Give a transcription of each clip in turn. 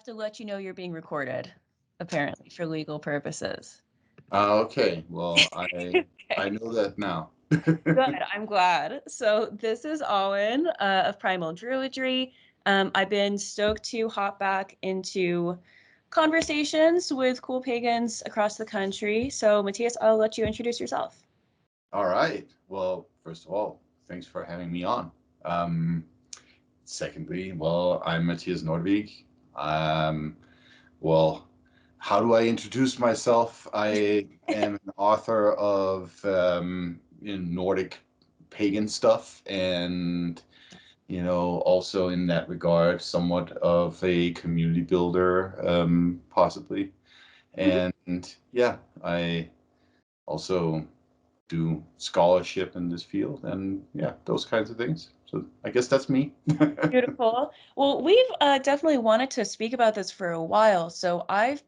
have to let you know you're being recorded, apparently, for legal purposes. Okay, well, I Okay, know that now. good. I'm glad. So this is Awen of Primal Druidry. I've been stoked to hop back into conversations with cool pagans across the country. So Matthias, I'll let you introduce yourself. All right. Well, first of all, thanks for having me on. Um, Secondly, well, I'm Mathias Nordvig. Um, well, how do I introduce myself? I am an author of Nordic pagan stuff, and also in that regard, somewhat of a community builder, possibly. Mhm. And yeah, I also do scholarship in this field and yeah, those kinds of things. So I guess that's me. Beautiful. Well, we've definitely wanted to speak about this for a while. So it's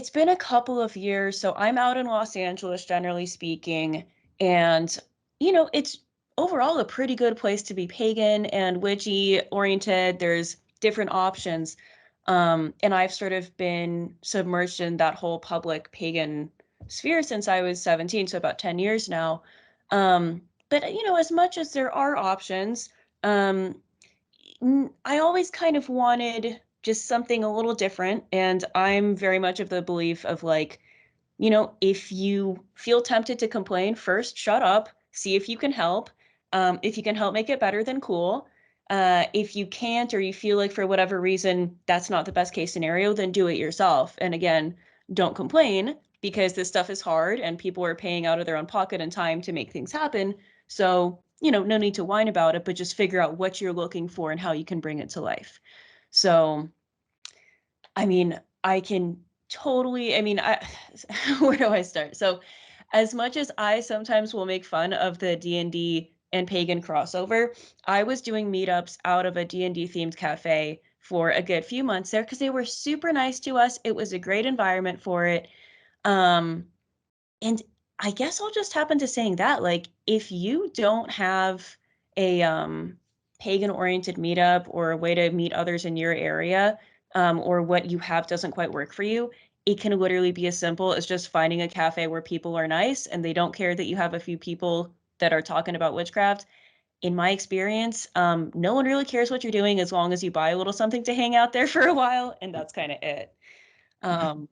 been a couple of years. So I'm out in Los Angeles, generally speaking, and it's overall a pretty good place to be pagan and witchy oriented. There's different options. And I've sort of been submerged in that whole public pagan sphere since I was 17, so about 10 years now. But as much as there are options, um, I always kind of wanted just something a little different. And I'm very much of the belief of like, if you feel tempted to complain, first shut up, see if you can help. If you can help make it better, then cool. If you can't, or you feel like for whatever reason that's not the best case scenario, then do it yourself. And again, don't complain because this stuff is hard and people are paying out of their own pocket and time to make things happen. So, no need to whine about it, but just figure out what you're looking for and how you can bring it to life. So, I can totally, where do I start? So, as much as I sometimes will make fun of the D&D and pagan crossover, I was doing meetups out of a D&D themed cafe for a good few months there because they were super nice to us. It was a great environment for it. Um, and I guess I'll just happen to saying that, like, if you don't have a pagan oriented meetup or a way to meet others in your area, or what you have doesn't quite work for you, it can literally be as simple as just finding a cafe where people are nice and they don't care that you have a few people that are talking about witchcraft. In my experience, no one really cares what you're doing as long as you buy a little something to hang out there for a while, and that's kind of it. Um,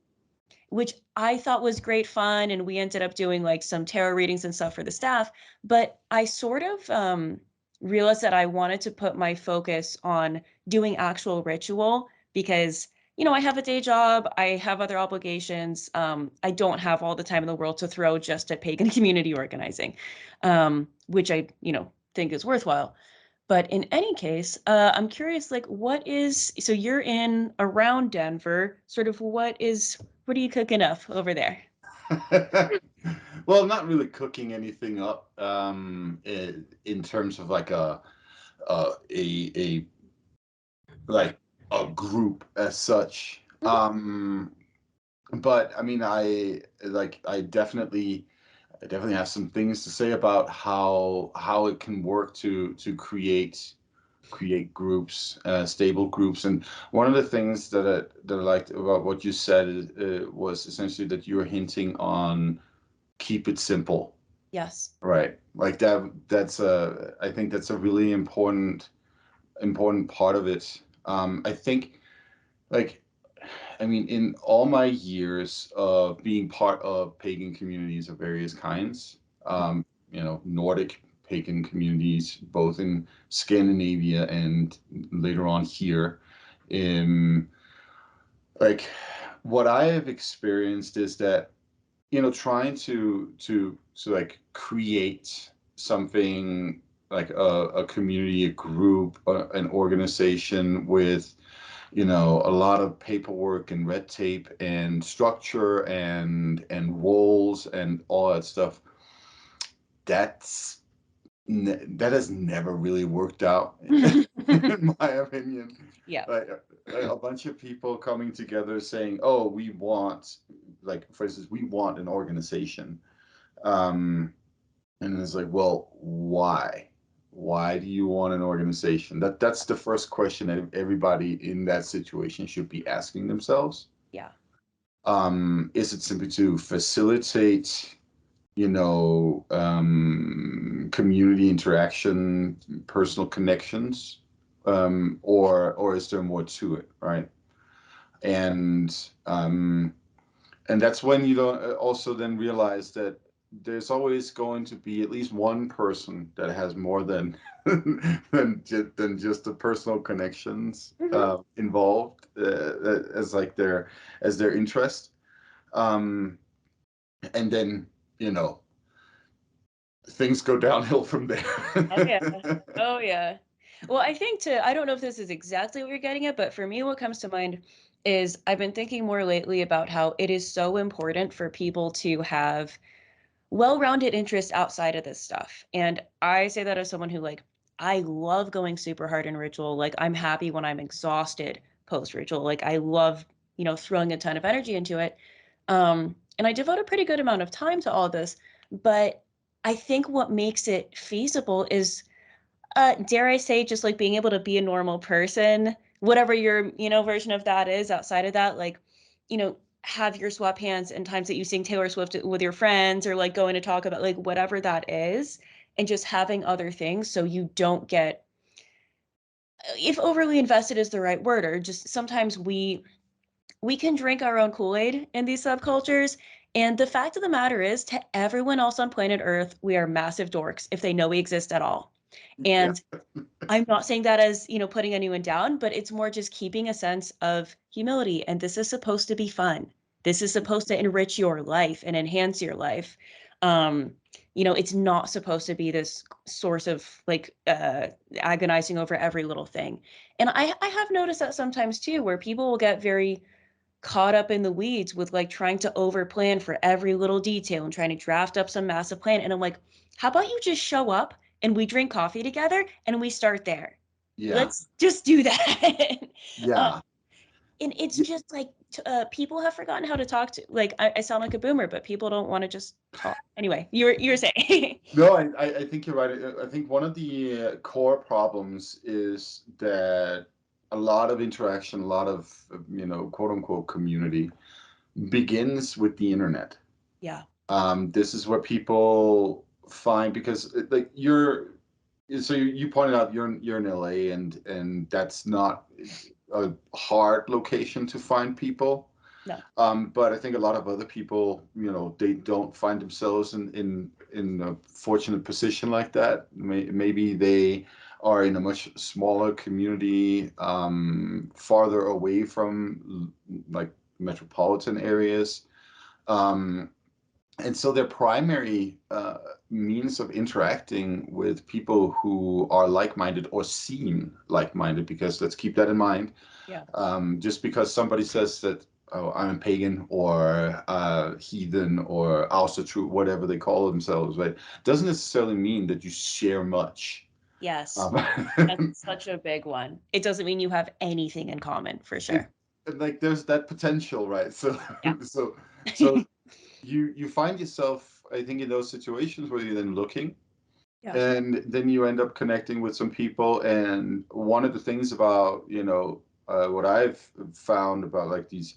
which I thought was great fun. And we ended up doing like some tarot readings and stuff for the staff. But I sort of realized that I wanted to put my focus on doing actual ritual because, I have a day job, I have other obligations. I don't have all the time in the world to throw just at pagan community organizing, which I, think is worthwhile. But in any case, I'm curious, like, so you're in around Denver, sort of what are you cooking up over there? Well, I'm not really cooking anything up in terms of like a like a group as such. Mhm. But I mean, I definitely have some things to say about how it can work to create groups, stable groups. And one of the things that I liked about what you said was essentially that you were hinting on keep it simple, Yes. right? Like that. I think that's a really important part of it. I think like I mean, in all my years of being part of pagan communities of various kinds, Nordic pagan communities, both in Scandinavia and later on here, um, like what I have experienced is that trying to like create something like a community, a group, an organization with a lot of paperwork and red tape and structure and walls and all that stuff. That's that has never really worked out, in my opinion. Yeah. Like a bunch of people coming together saying, "Oh, we want," like for instance, we want an organization, and it's like, well, why? why do you want an organization? That's the first question that everybody in that situation should be asking themselves. Yeah. Is it simply to facilitate, community interaction, personal connections, or is there more to it, right? And and that's when you don't also then realize that there's always going to be at least one person that has more than than just the personal connections Hmm. involved as like their interest. Um, and then you know things go downhill from there. Oh yeah. Oh yeah. Well, I think I don't know if this is exactly what you're getting at, but for me, what comes to mind is I've been thinking more lately about how it is so important for people to have well-rounded interests outside of this stuff. And I say that as someone who like I love going super hard in ritual. Like I'm happy when I'm exhausted post ritual. Like I love, throwing a ton of energy into it. And I devote a pretty good amount of time to all this, but I think what makes it feasible is dare I say, just like being able to be a normal person, whatever your, version of that is outside of that, like, have your swap hands and times that you sing Taylor Swift with your friends or like going to talk about like whatever that is, and just having other things so you don't get, if overly invested is the right word, or just sometimes we can drink our own Kool-Aid in these subcultures. And the fact of the matter is, to everyone else on planet Earth, we are massive dorks if they know we exist at all. Yeah, And I'm not saying that as, putting anyone down, but it's more just keeping a sense of humility. And this is supposed to be fun. This is supposed to enrich your life and enhance your life. Um, it's not supposed to be this source of like agonizing over every little thing. And I have noticed that sometimes too, where people will get very caught up in the weeds with like trying to over plan for every little detail and trying to draft up some massive plan. And I'm like, how about you just show up and we drink coffee together and we start there? yeah, Let's just do that. uh, yeah. and it's Yeah. just like people have forgotten how to talk to. Like I sound like a boomer, but people don't want to just talk. Anyway, you're saying. No, I think you're right. I think one of the core problems is that a lot of interaction, a lot of, quote unquote community begins with the internet. Yeah. This is what people find because like you pointed out you're in LA and that's not a hard location to find people. No. But I think a lot of other people, they don't find themselves in a fortunate position like that. Maybe they are in a much smaller community, farther away from like metropolitan areas. Um, and so their primary means of interacting with people who are like-minded or seem like-minded, because let's keep that in mind, Yeah. just because somebody says that, oh, I'm a pagan or heathen or true, whatever they call themselves, right, doesn't necessarily mean that you share much. Yes. Um, That's such a big one. It doesn't mean you have anything in common for it, sure. like there's that potential, right? So Yeah. so so you find yourself, I think, in those situations where you're then looking, Yeah. and then you end up connecting with some people. And one of the things about what I've found about like these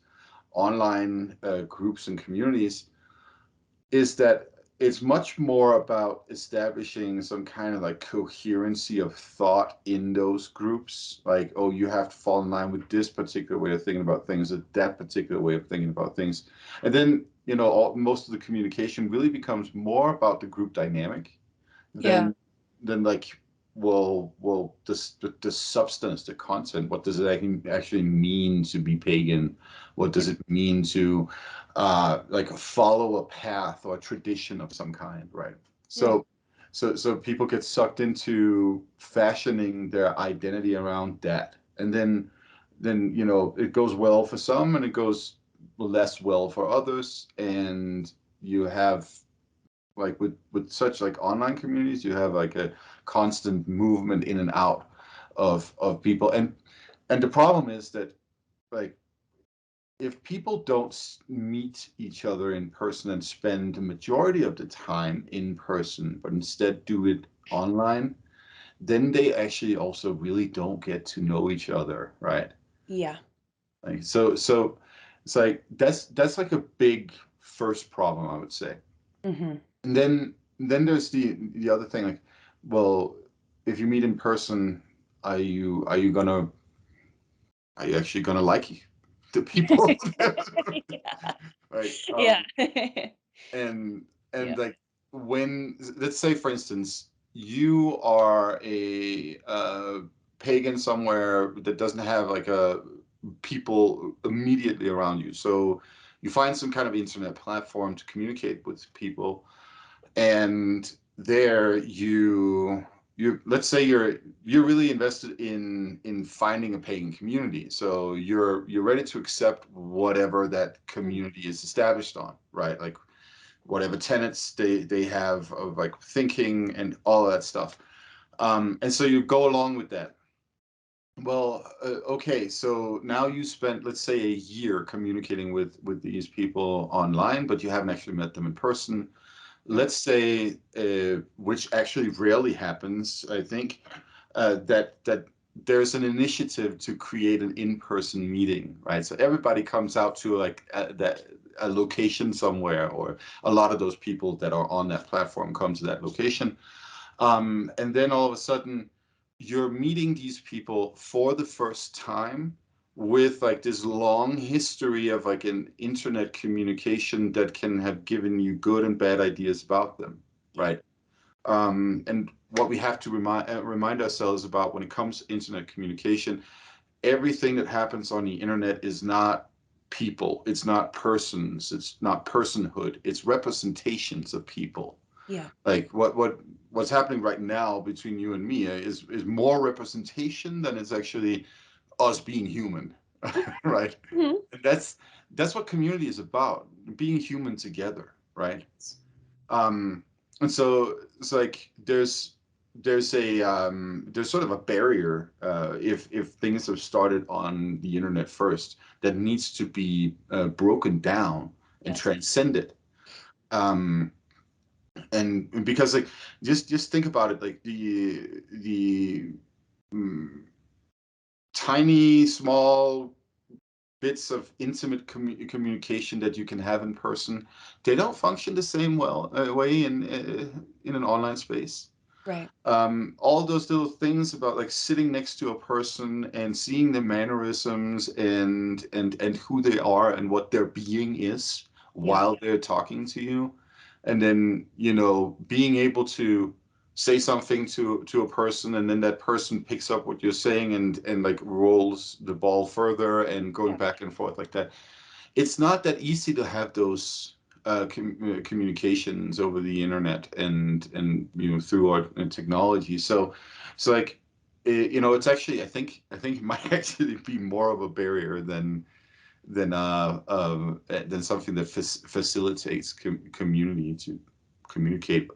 online groups and communities is that it's much more about establishing some kind of like coherency of thought in those groups. Like, oh, you have to fall in line with this particular way of thinking about things, or that particular way of thinking about things. And then, most of the communication really becomes more about the group dynamic Yeah. than like, well, the substance, the content. What does it actually mean to be pagan? What Yeah. does it mean to like follow a path or a tradition of some kind, right? Yeah. So people get sucked into fashioning their identity around that, and then it goes well for some and it goes less well for others, and you have, like, with such like online communities, you have like a constant movement in and out of people. And the problem is that, like, if people don't meet each other in person and spend the majority of the time in person, but instead do it online, then they actually also really don't get to know each other, right? Yeah. Like so it's like that's like a big first problem, I would say. Mm-hmm. And then there's the other thing, like, well, if you meet in person, are you actually gonna like the people? Yeah. Right. Yeah. And Yeah. like, when, let's say for instance, you are a pagan somewhere that doesn't have like a people immediately around you, so you find some kind of internet platform to communicate with people, and there you let's say you're really invested in finding a pagan community, so you're ready to accept whatever that Mm. community is established on, right? Like whatever tenets they have of like thinking and all that stuff, and so you go along with that. Well, okay, so now you spent, let's say, a year communicating with these people online, but you haven't actually met them in person. Mm. Let's say, which actually rarely happens, I think, that there's an initiative to create an in-person meeting, right? So everybody comes out to like a location somewhere, or a lot of those people that are on that platform come to that location, and then all of a sudden, you're meeting these people for the first time with like this long history of like an internet communication that can have given you good and bad ideas about them, Yeah. right? And what we have to remind ourselves about when it comes to internet communication, everything that happens on the internet is not people, it's not persons, it's not personhood, it's representations of people. Yeah. Like what's happening right now between you and me is more representation than it's actually us being human, right? Mhm. And that's what community is about, being human together, right? um and so it's like there's sort of a barrier, if things have started on the internet first, that needs to be broken down and Yes. transcended. um and because like, just think about it, like the mm, tiny small bits of intimate communication that you can have in person, they don't function the same way in an online space. Right. All those little things about like sitting next to a person and seeing their mannerisms and who they are and what their being is Yeah. while they're talking to you, and then being able to say something to a person, and then that person picks up what you're saying and like rolls the ball further and going Yeah. back and forth like that. It's not that easy to have those communications over the internet and through our technology. So like, it's actually, I think it might actually be more of a barrier than something that facilitates community to communicate,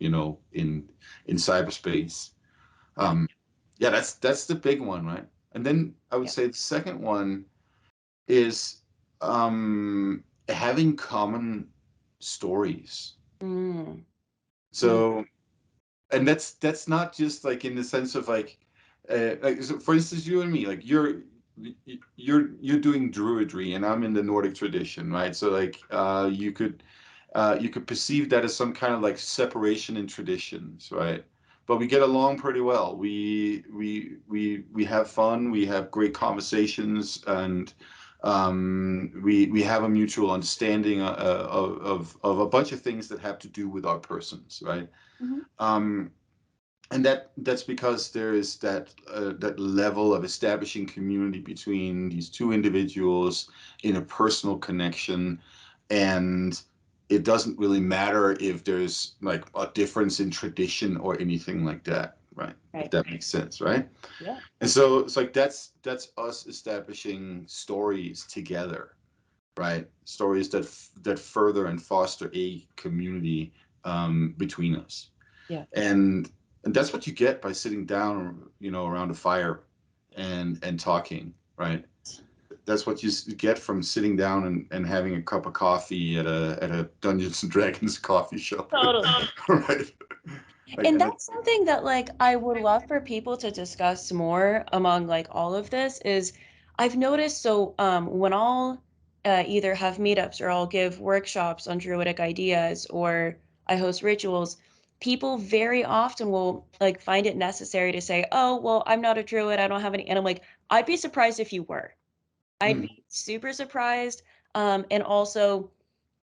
in cyberspace. Yeah. um yeah, that's the big one, right? And then I would Yeah. say the second one is having common stories. Mm. Mm. So, and that's not just like in the sense of like, so for instance, you and me, like you're doing druidry and I'm in the Nordic tradition, right? So like, you could perceive that as some kind of like separation in traditions, right? But we get along pretty well. We have fun. We have great conversations, and we have a mutual understanding of a bunch of things that have to do with our persons, right? Mhm. Um, and that's because there is that level of establishing community between these two individuals in a personal connection, and it doesn't really matter if there's like a difference in tradition or anything like that, right? If Right. that makes sense, right? Yeah. And so it's like that's us establishing stories together, right? Stories that further and foster a community between us, Yeah. and that's what you get by sitting down, around a fire and talking, right? That's what you get from sitting down and having a cup of coffee at a Dungeons and Dragons coffee shop, Totally. right? Like, And and it's that's something that like I would love for people to discuss more among like all of this is I've noticed so when I'll either have meetups or I'll give workshops on druidic ideas or I host rituals, people very often will like find it necessary to say, "Oh, well, I'm not a druid. I don't have any." And I'm like, "I'd be surprised if you were. I'd Mhm. be super surprised." And also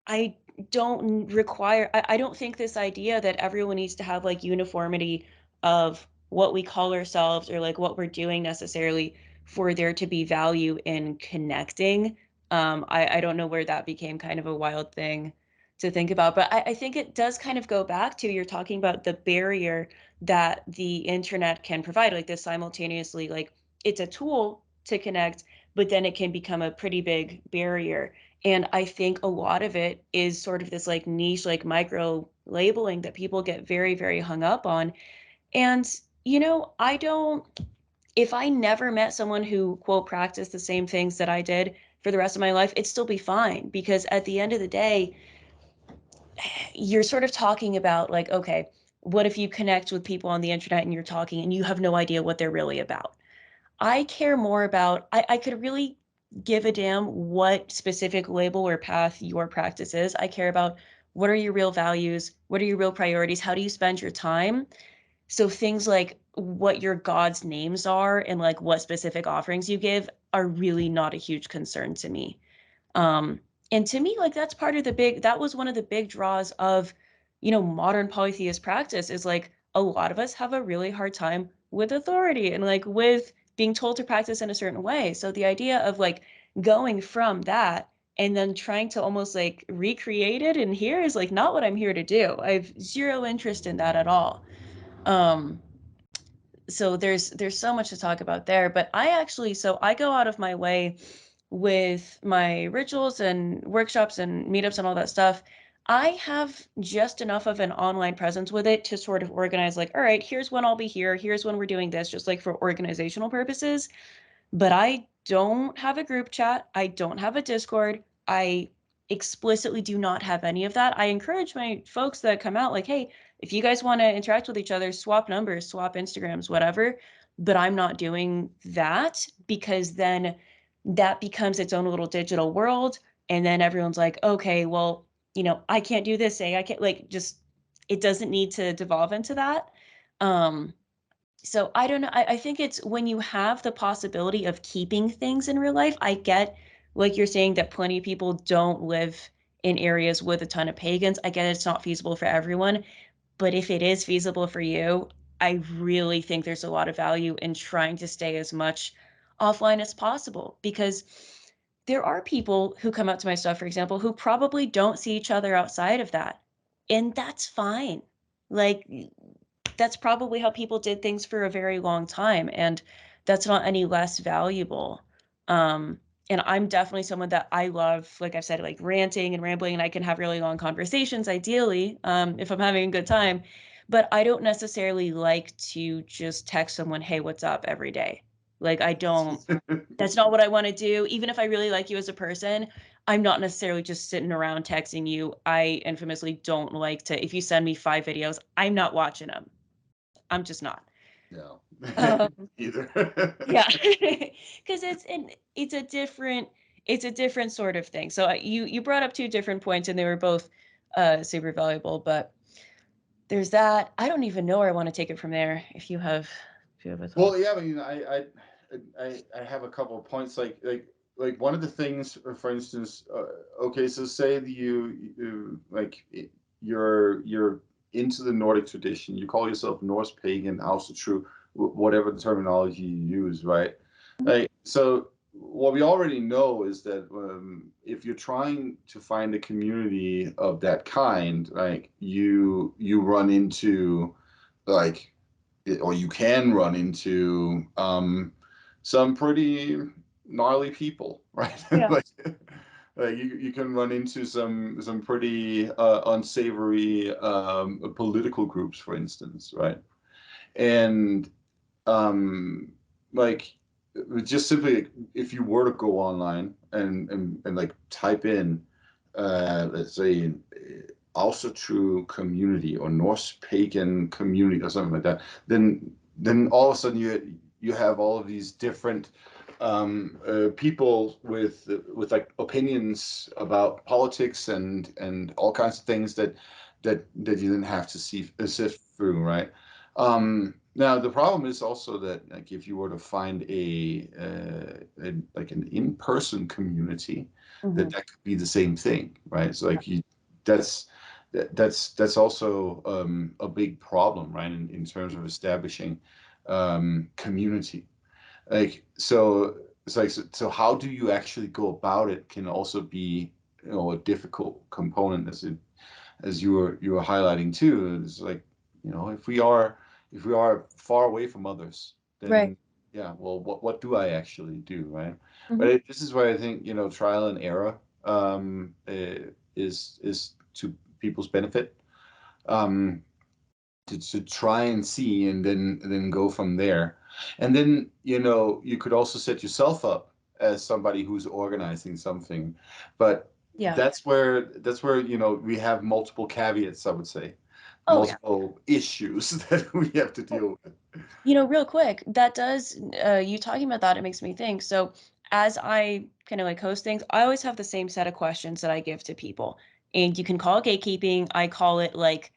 I don't require I don't think this idea that everyone needs to have like uniformity of what we call ourselves or like what we're doing necessarily for there to be value in connecting. I don't know where that became kind of a wild thing to think about, but I think it does kind of go back to you're talking about the barrier that the internet can provide, like this simultaneously, like it's a tool to connect, but then it can become a pretty big barrier. And I think a lot of it is sort of this like niche, like micro labeling that people get very, very hung up on. And, I don't, if I never met someone who, quote, practiced the same things that I did for the rest of my life, it'd still be fine. Because at the end of the day, you're sort of talking about like, okay, what if you connect with people on the internet and you're talking and you have no idea what they're really about? I care more about, I could really give a damn what specific label or path your practice is. I care about what are your real values? What are your real priorities? How do you spend your time? So things like what your God's names are and like what specific offerings you give are really not a huge concern to me. Um, and to me, like that was one of the big draws of, modern polytheist practice is like a lot of us have a really hard time with authority and like with being told to practice in a certain way. So the idea of like going from that and then trying to almost like recreate it in here is like not what I'm here to do. I have zero interest in that at all. Um, so there's so much to talk about there, but I go out of my way with my rituals and workshops and meetups and all that stuff. I have just enough of an online presence with it to sort of organize like, all right, here's when I'll be here, here's when we're doing this, just like for organizational purposes. But I don't have a group chat. I don't have a Discord. I explicitly do not have any of that. I encourage my folks that come out, like, hey, if you guys want to interact with each other, swap numbers, swap Instagrams, whatever. But I'm not doing that because then that becomes its own little digital world. And then everyone's like, okay, well, I can't do this, I can't, like, just, it doesn't need to devolve into that. Um, so I don't know. I think it's when you have the possibility of keeping things in real life. I get, like you're saying, that plenty of people don't live in areas with a ton of pagans. I get it's not feasible for everyone, but if it is feasible for you, I really think there's a lot of value in trying to stay as much offline as possible because there are people who come out to my stuff, for example, who probably don't see each other outside of that. And that's fine. Like, that's probably how people did things for a very long time, and that's not any less valuable. um and I'm definitely someone that I love, like I've said, like ranting and rambling, and I can have really long conversations ideally, if I'm having a good time, but I don't necessarily like to just text someone, hey, what's up, every day. Like, I don't, that's not what I want to do. Even if I really like you as a person, I'm not necessarily just sitting around texting you. I infamously don't like to, if you send me 5 videos, I'm not watching them. I'm just not. no, Um, either. yeah, because it's a different sort of thing. So you brought up two different points, and they were both super valuable. But there's that. I don't even know where I want to take it from there. If you have a thought. Well, yeah, I mean, I have a couple of points. Like one of the things, for instance, okay, so say that you're into the Nordic tradition. You call yourself Norse pagan, House of True, whatever the terminology you use, right? Like, so what we already know is that if you're trying to find a community of that kind, like you run into like or you can run into some pretty gnarly people, right? Yeah. Like you can run into some pretty unsavory political groups, for instance, right? And um, like just simply if you were to go online and like type in let's say also true community or Norse pagan community or something like that, then all of a sudden you have all of these different people with like opinions about politics and all kinds of things that you didn't have to sift through, right? Now the problem is also that like if you were to find a like an in-person community, Hmm. that could be the same thing, right? So like you that's that's also a big problem, right? In terms of establishing community. Like so it's like so how do you actually go about it can also be, you know, a difficult component as you were highlighting too. It's like, you know, if we are far away from others, Right. then yeah, well, what do I actually do, right? But Hmm. this is where I think, you know, trial and error is to people's benefit. Um, to try and see and then go from there. And then, you know, you could also set yourself up as somebody who's organizing something. But Yeah. that's where, you know, we have multiple caveats, I would say, Oh yeah. multiple issues that we have to deal with. Real quick, that does, you talking about that, it makes me think. So, as I kind of like host things, I always have the same set of questions that I give to people. And you can call it gatekeeping. I call it like,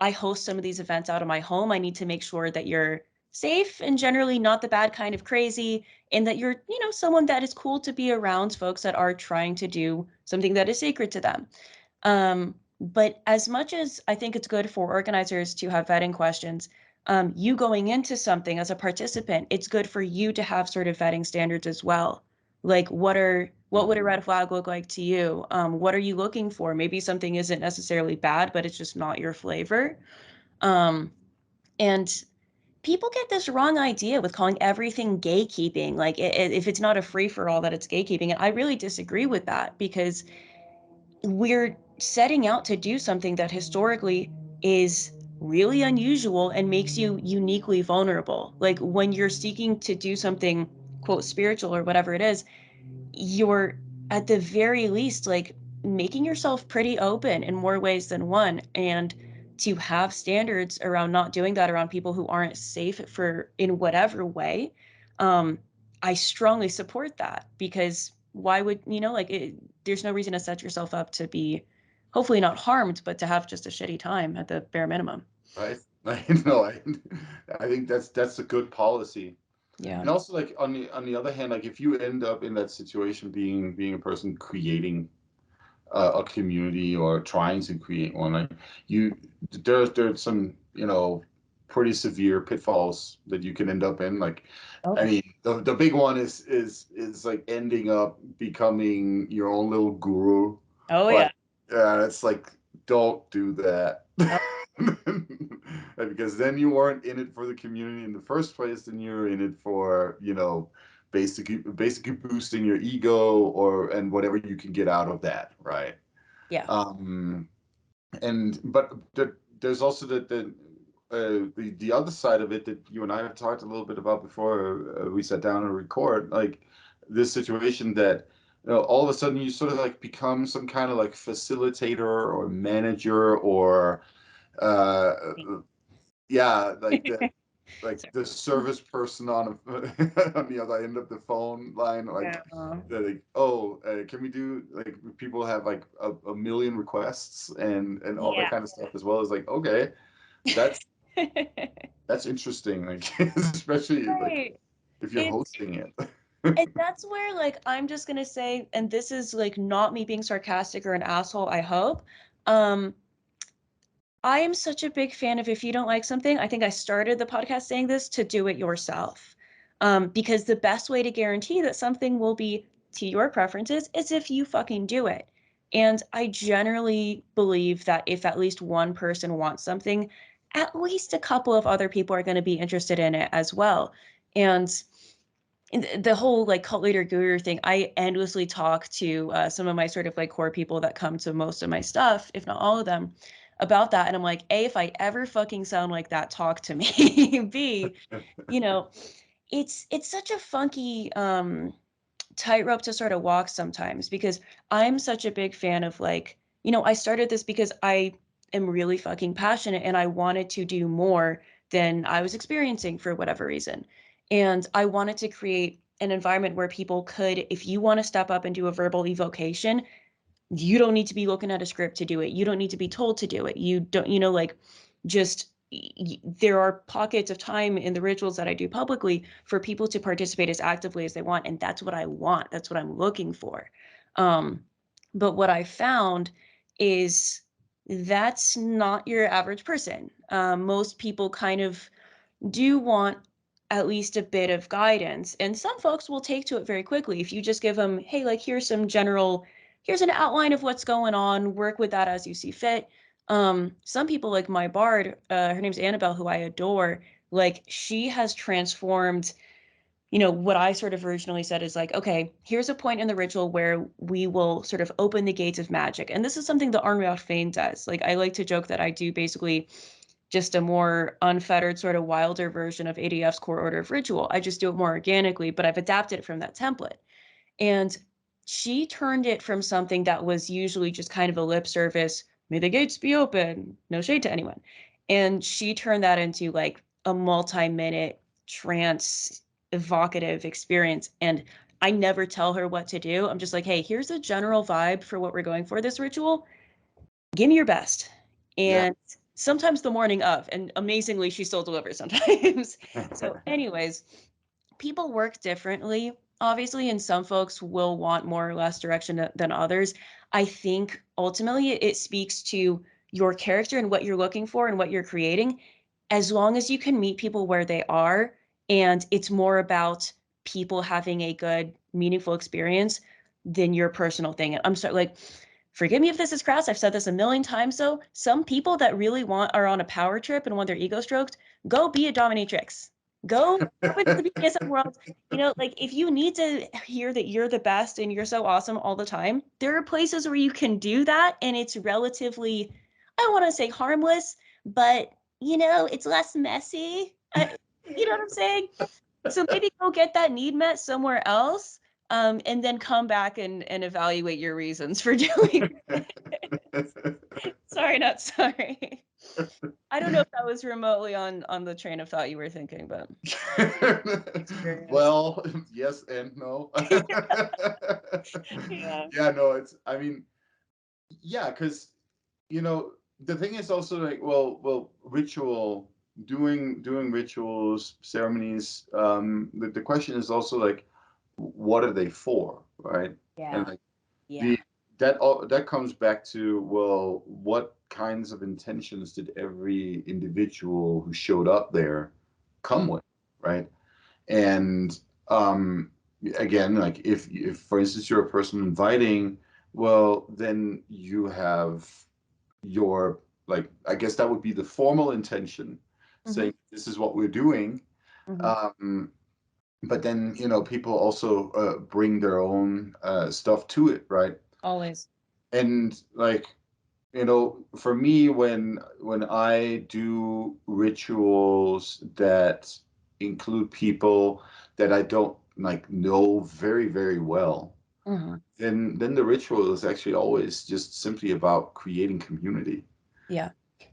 I host some of these events out of my home. I need to make sure that you're safe and generally not the bad kind of crazy, and that you're, someone that is cool to be around folks that are trying to do something that is sacred to them. But as much as I think it's good for organizers to have vetting questions, you going into something as a participant, it's good for you to have sort of vetting standards as well. Like what would a red flag look like to you? What are you looking for? Maybe something isn't necessarily bad, but it's just not your flavor. Um, and people get this wrong idea with calling everything gatekeeping. Like if it's not a free for all, that it's gatekeeping. And I really disagree with that because we're setting out to do something that historically is really unusual and makes you uniquely vulnerable. Like when you're seeking to do something, quote, spiritual or whatever it is, you're at the very least like making yourself pretty open in more ways than one. And to have standards around not doing that around people who aren't safe for in whatever way, um, I strongly support that because why would, there's no reason to set yourself up to be hopefully not harmed, but to have just a shitty time at the bare minimum. Right? I know. I think that's a good policy. Yeah. And also, like on the other hand, like if you end up in that situation, being a person creating a community or trying to create one, like you there's some, you know, pretty severe pitfalls that you can end up in. Like, Oh, I for mean, the big one is like ending up becoming your own little guru. oh yeah. Like, yeah, it's like don't do that. Oh, Because then you weren't in it for the community in the first place, then you're in it for, you know, basically boosting your ego or and whatever you can get out of that, right? yeah. Um, and but there's also the other side of it that you and I have talked a little bit about before we sat down and record, like this situation that, you know, all of a sudden you sort of like become some kind of like facilitator or manager or uh, yeah, like the service person on on the other end of the phone line, Yeah. like they're like, oh, can we do like people have like a million requests and all that Yeah. kind of stuff as well as like, okay, that's that's interesting, like especially like Right. if you're It's hosting it. and that's where like I'm just gonna say, and this is like not me being sarcastic or an asshole, I hope. Um, I am such a big fan of if you don't like something, I think I started the podcast saying this, to do it yourself. Because the best way to guarantee that something will be to your preferences is if you fucking do it. And I generally believe that if at least one person wants something, at least a couple of other people are going to be interested in it as well. And the whole like cult leader guru thing, I endlessly talk to some of my sort of like core people that come to most of my stuff, if not all of them, about that. And I'm like, A, if I ever fucking sound like that, talk to me. B, you know, it's such a funky tightrope to sort of walk sometimes because I'm such a big fan of like I started this because I am really fucking passionate and I wanted to do more than I was experiencing for whatever reason. And I wanted to create an environment where people could, if you want to step up and do a verbal evocation, you don't need to be looking at a script to do it. You don't need to be told to do it. You don't, like, just there are pockets of time in the rituals that I do publicly for people to participate as actively as they want. And that's what I want. That's what I'm looking for. Um, but what I found is that's not your average person. Most people kind of do want at least a bit of guidance. And some folks will take to it very quickly. If you just give them, hey, like, here's an outline of what's going on, work with that as you see fit. Some people, like my bard, her name's Annabelle, who I adore, like, she has transformed, what I sort of originally said is like, okay, here's a point in the ritual where we will sort of open the gates of magic. And this is something that Arnriel Fane does. Like, I like to joke that I do basically just a more unfettered, sort of wilder version of ADF's core order of ritual. I just do it more organically, but I've adapted it from that template. And she turned it from something that was usually just kind of a lip service, may the gates be open, no shade to anyone. And she turned that into like a multi-minute trance evocative experience. And I never tell her what to do. I'm just like, hey, here's a general vibe for what we're going for this ritual. Give me your best. Yeah. And sometimes the morning of, and amazingly, she still delivers sometimes. So, anyways, people work differently, obviously, and some folks will want more or less direction than others. I think ultimately it speaks to your character and what you're looking for and what you're creating. As long as you can meet people where they are, and it's more about people having a good, meaningful experience than your personal thing. I'm sorry, like, forgive me if this is crass. I've said this a million times, though. Some people that really are on a power trip and want their ego stroked, go be a dominatrix. Go into the BDSM world. Like, if you need to hear that you're the best and you're so awesome all the time, there are places where you can do that, and it's relatively, I don't want to say harmless, but it's less messy. You know what I'm saying? So maybe go get that need met somewhere else, and then come back and evaluate your reasons for doing it. Sorry, not sorry. I don't know if that was remotely on the train of thought you were thinking, but experience. Well, yes and no. Yeah. Yeah, no, I mean, yeah, because the thing is also like, well, doing rituals, ceremonies. The question is also like, what are they for, right? And Yeah. like Yeah. the that comes back to, well, what kinds of intentions did every individual who showed up there come with, right? And um, again, like if for instance you're a person inviting, well, then you have your, like, I guess that would be the formal intention, Mm-hmm. saying this is what we're doing. Mm-hmm. Um, but then people also bring their own stuff to it, right? Always. And like, for me, when I do rituals that include people that I don't like know very, very well, Mm-hmm. then the ritual is actually always just simply about creating community. Yeah.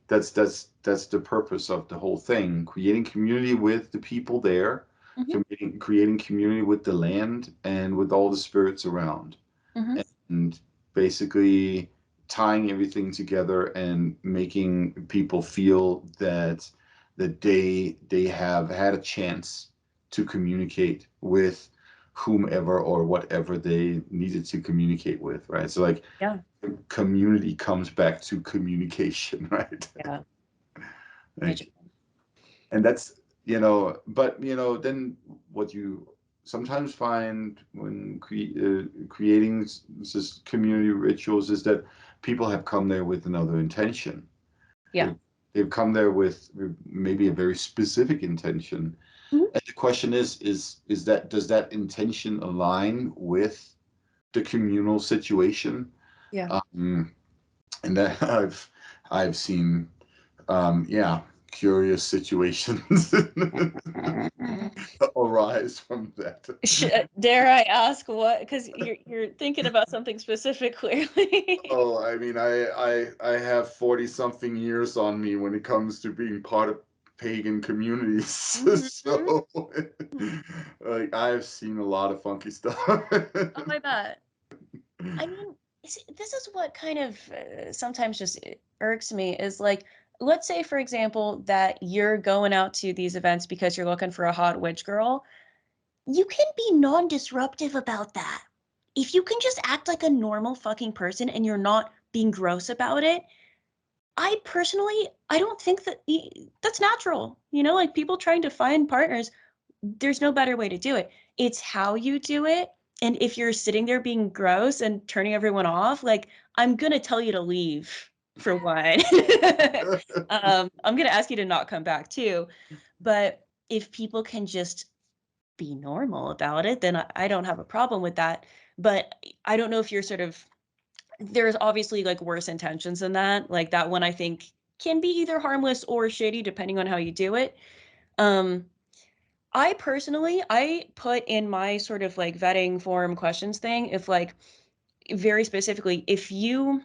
That's the purpose of the whole thing, creating community with the people there, Mm-hmm. creating community with the land and with all the spirits around, Mm-hmm. and basically tying everything together and making people feel that they have had a chance to communicate with whomever or whatever they needed to communicate with, right? So like, Yeah. community comes back to communication, right? Yeah. Like, and that's, but then what you sometimes find when creating this community rituals is that people have come there with another intention. Yeah. They've come there with maybe a very specific intention, Mm-hmm. and the question is that, does that intention align with the communal situation? Yeah. um, and that I've seen, yeah, curious situations arise from that. Dare I ask what? Because you're thinking about something specific, clearly. Oh, I mean, I have 40-something years on me when it comes to being part of pagan communities. So, like, I've seen a lot of funky stuff. Oh, I bet. I mean, this is what kind of sometimes just irks me is like, let's say, for example, that you're going out to these events because you're looking for a hot witch girl. You can be non-disruptive about that. If you can just act like a normal fucking person and you're not being gross about it, I personally, I don't think that that's natural. You know, like people trying to find partners, there's no better way to do it. It's how you do it. And if you're sitting there being gross and turning everyone off, like I'm gonna tell you to leave for one. I'm gonna ask you to not come back too. But if people can just be normal about it, then I don't have a problem with that. But I don't know if you're sort of there's obviously like worse intentions than that. Like that one I think can be either harmless or shady depending on how you do it. Um I personally I put in my sort of like vetting form questions thing if like very specifically if you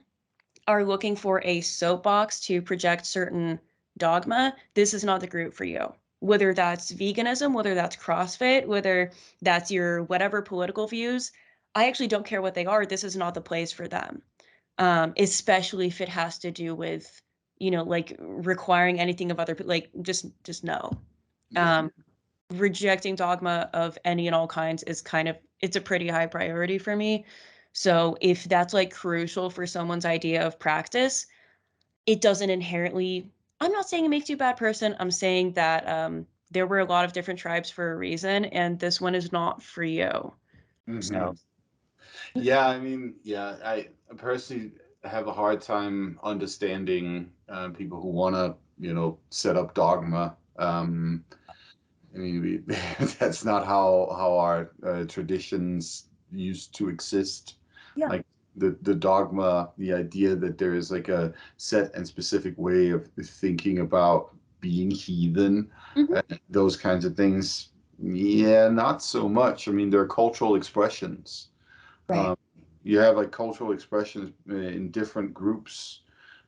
are looking for a soapbox to project certain dogma, this is not the group for you. Whether that's veganism, whether that's CrossFit, whether that's your whatever political views, I actually don't care what they are. This is not the place for them. Especially if it has to do with, you know, like requiring anything of other, like just no. Yeah. Um, Rejecting dogma of any and all kinds is kind of it's a pretty high priority for me. So if that's like crucial for someone's idea of practice, it doesn't inherently I'm not saying it makes you a bad person. I'm saying that there were a lot of different tribes for a reason, and this one is not for you. Hmm. So Yeah, I mean, yeah, I personally have a hard time understanding people who want to, set up dogma. I mean, that's not how our traditions used to exist. yeah. Like the dogma, the idea that there is like a set and specific way of thinking about being heathen, Hmm. those kinds of things. Yeah, not so much. I mean, they're cultural expressions. Right. Um, you have like cultural expressions in different groups,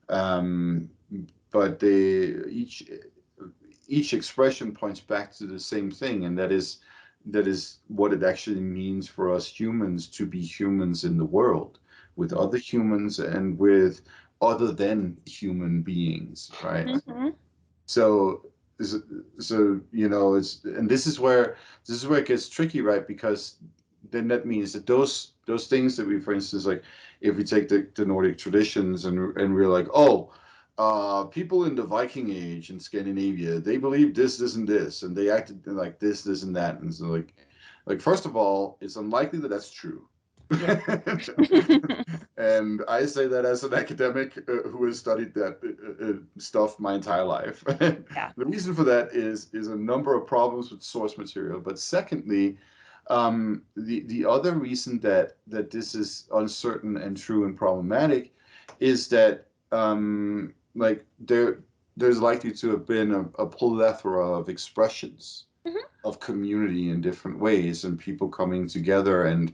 um, but each expression points back to the same thing, and that is what it actually means for us humans to be humans in the world with other humans and with other than human beings, right? Hmm. So so it's and this is where it gets tricky, right? Because then that means that those things that we, for instance, like if we take the Nordic traditions and we're like, oh, people in the Viking Age in Scandinavia, they believed this and this, and they acted like this and that, and so like first of all, it's unlikely that that's true. Yeah. And I say that as an academic who has studied that stuff my entire life. The Yeah. reason for that is a number of problems with source material. But secondly, the other reason that this is uncertain and true and problematic is that like there's likely to have been a plethora of expressions Hmm. of community in different ways and people coming together and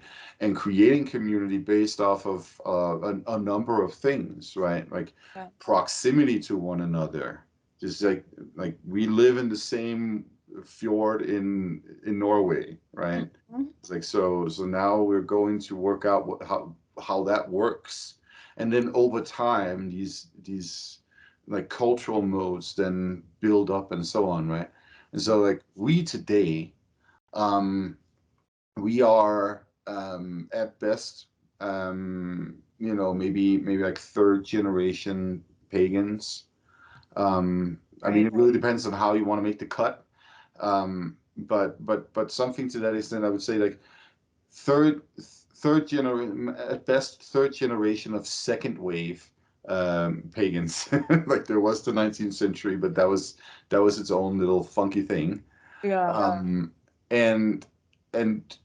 creating community based off of a number of things, right? Like Yeah. proximity to one another, just like we live in the same fjord in Norway, right? Mhm. It's like so now we're going to work out how that works, and then over time these like cultural modes then build up and so on, right? And so like we today, um, we are at best, maybe like third generation pagans. I mean, Right. it really depends on how you want to make the cut. But something to that extent, I would say like third third generation at best third generation of second wave pagans. Like there was the 19th century, but that was its own little funky thing. Yeah. um, and and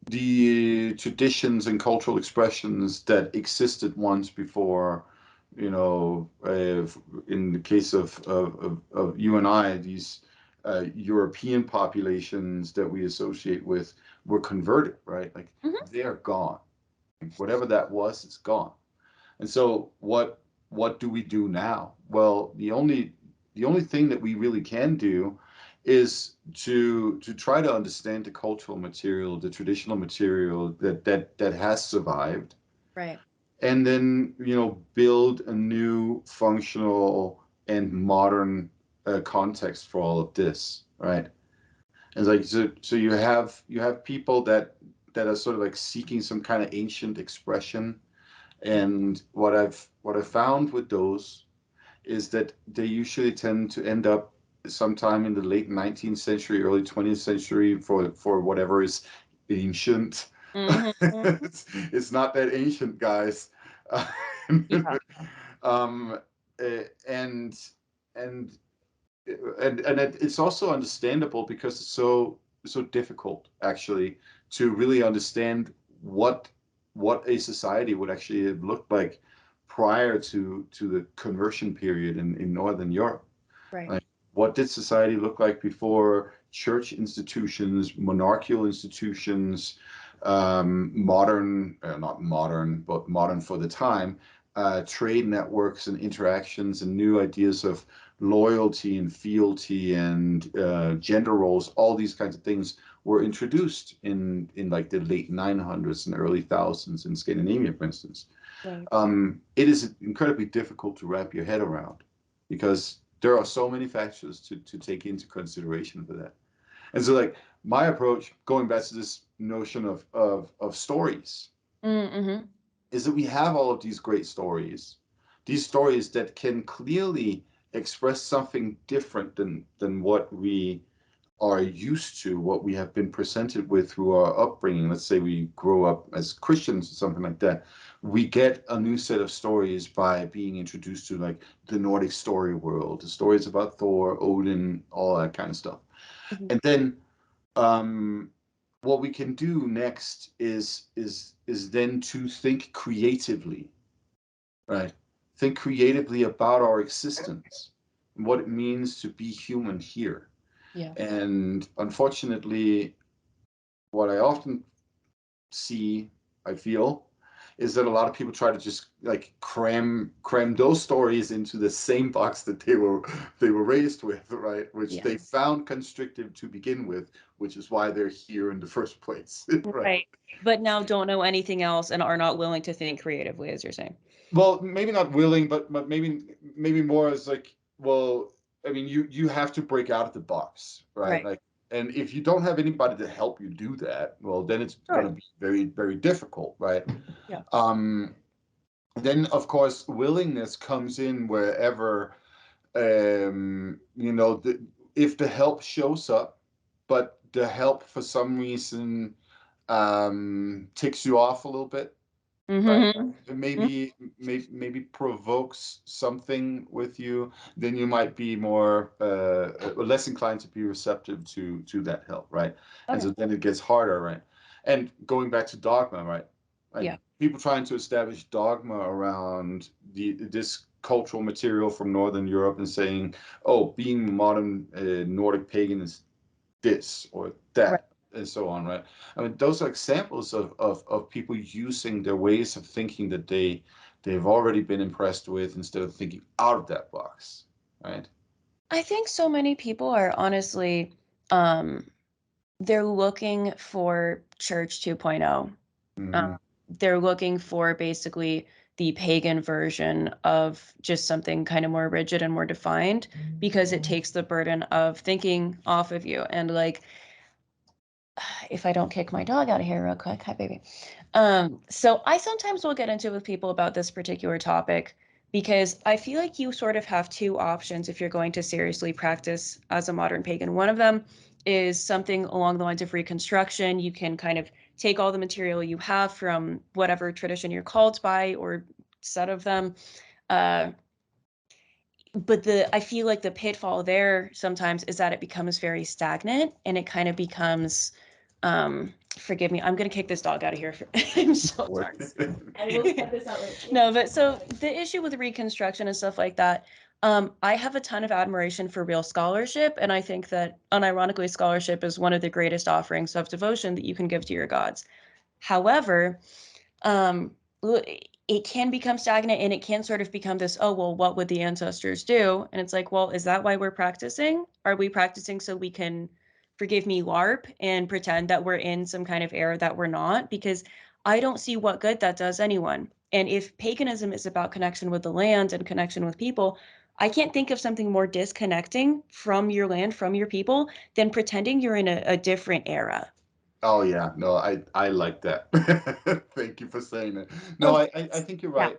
the traditions and cultural expressions that existed once before you know, in the case of you and I, these European populations that we associate with were converted, right? Like Hmm. they are gone. Whatever that was, it's gone. And so what do we do now? Well, the only thing that we really can do is to try to understand the cultural material, the traditional material that has survived, Right. and then build a new functional and modern context for all of this, right? And like so you have people that are sort of like seeking some kind of ancient expression, and what I've found with those is that they usually tend to end up sometime in the late 19th century, early 20th century for whatever is ancient. Hmm. It's not that ancient, guys. Yeah. um, and and it's also understandable because it's so difficult actually to really understand what a society would actually have looked like prior to the conversion period in Northern Europe. Right. Like, what did society look like before church institutions, monarchical institutions, modern, not modern, but modern for the time, trade networks and interactions and new ideas of loyalty and fealty and gender roles, all these kinds of things were introduced in like the late 900s and early thousands in Scandinavia, for instance. Right. It is incredibly difficult to wrap your head around because there are so many factors to take into consideration for that. And so, like, my approach, going back to this notion of stories, Mm-hmm. is that we have all of these stories that can clearly express something different than what we are used to, what we have been presented with through our upbringing. Let's say we grow up as Christians or something like that. We get a new set of stories by being introduced to like the Nordic story world, the stories about Thor, Odin, all that kind of stuff. Hmm. And then um, what we can do next is then to think creatively, right? Think creatively about our existence and what it means to be human here. Yeah. And unfortunately, what I often see, I feel, is that a lot of people try to just like cram those stories into the same box that they were raised with, right? Which Yeah. they found constrictive to begin with, which is why they're here in the first place, right? Right. But now don't know anything else and are not willing to think creatively, as you're saying. Well, maybe not willing, but maybe more as like, well, I mean, you have to break out of the box, right? Right. Like, and if you don't have anybody to help you do that, well, then it's going Sure. to be very, very difficult, right? Yeah. Um, then of course, willingness comes in wherever, if the help shows up, but the help for some reason ticks you off a little bit, right? Hmm. Maybe provokes something with you, then you might be more less inclined to be receptive to that help, right? And Okay. so then it gets harder, right? And going back to dogma, right? Like Yeah. people trying to establish dogma around this cultural material from Northern Europe and saying, oh, being modern Nordic pagan is this or Right. that and so on, right? I mean, those are examples of people using their ways of thinking that they've already been impressed with instead of thinking out of that box, right? I think so many people are honestly, um, they're looking for Church 2.0. Um, Mm-hmm. they're looking for basically the pagan version of just something kind of more rigid and more defined because it takes the burden of thinking off of you. And like, if I don't kick my dog out of here real quick, hi baby. So I sometimes will get into with people about this particular topic because I feel like you sort of have two options if you're going to seriously practice as a modern pagan. One of them is something along the lines of reconstruction. You can kind of take all the material you have from whatever tradition you're called by or set of them. Uh, but I feel like the pitfall there sometimes is that it becomes very stagnant and it kind of becomes forgive me, I'm gonna kick this dog out of here. I'm so sorry. I will cut this out later. No, but so the issue with reconstruction and stuff like that, I have a ton of admiration for real scholarship, and I think that unironically scholarship is one of the greatest offerings of devotion that you can give to your gods. However, um, it can become stagnant and it can sort of become this, oh, well, what would the ancestors do? And it's like, well, is that why we're practicing? Are we practicing so we can, forgive me, LARP and pretend that we're in some kind of era that we're not? Because I don't see what good that does anyone. And if paganism is about connection with the land and connection with people, I can't think of something more disconnecting from your land, from your people, than pretending you're in a different era. Oh yeah, no, I like that. Thank you for saying that. No, Of I course. think you're Yeah.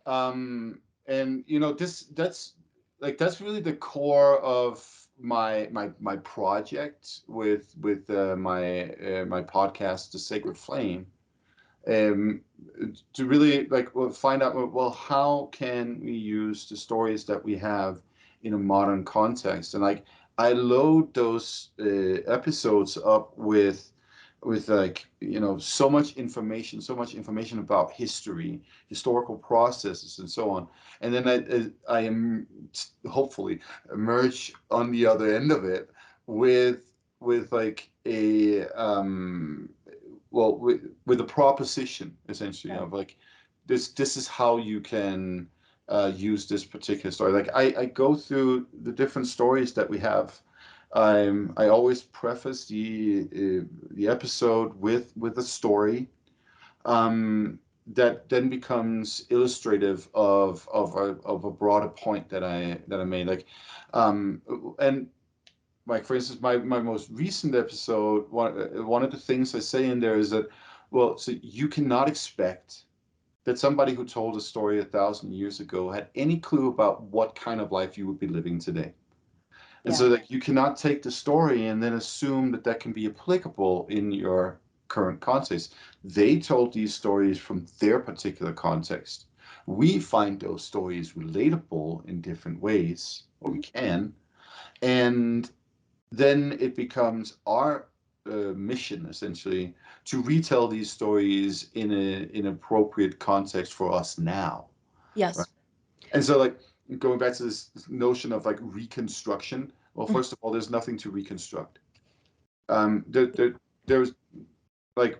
right. And that's really the core of my project with my podcast, The Sacred Flame. Um, to really find out, well, how can we use the stories that we have in a modern context? And like I load those episodes up with so much information about history, historical processes, and so on. And then I am hopefully emerge on the other end of it with like a well with a proposition essentially Right. of like this is how you can use this particular story. Like I go through the different stories that we have. I always preface the episode with a story that then becomes illustrative of a broader point that I made. Like and like for instance, my most recent episode, one of the things I say in there is that, well, so you cannot expect that somebody who told a story 1,000 years ago had any clue about what kind of life you would be living today. And Yeah. so like you cannot take the story and then assume that that can be applicable in your current context. They told these stories from their particular context. We find those stories relatable in different ways, or we Mhm. can, and then it becomes our mission essentially to retell these stories in an appropriate context for us now, right? Yes. And so like going back to this notion of like reconstruction, well, Mhm. first of all, there's nothing to reconstruct. There's like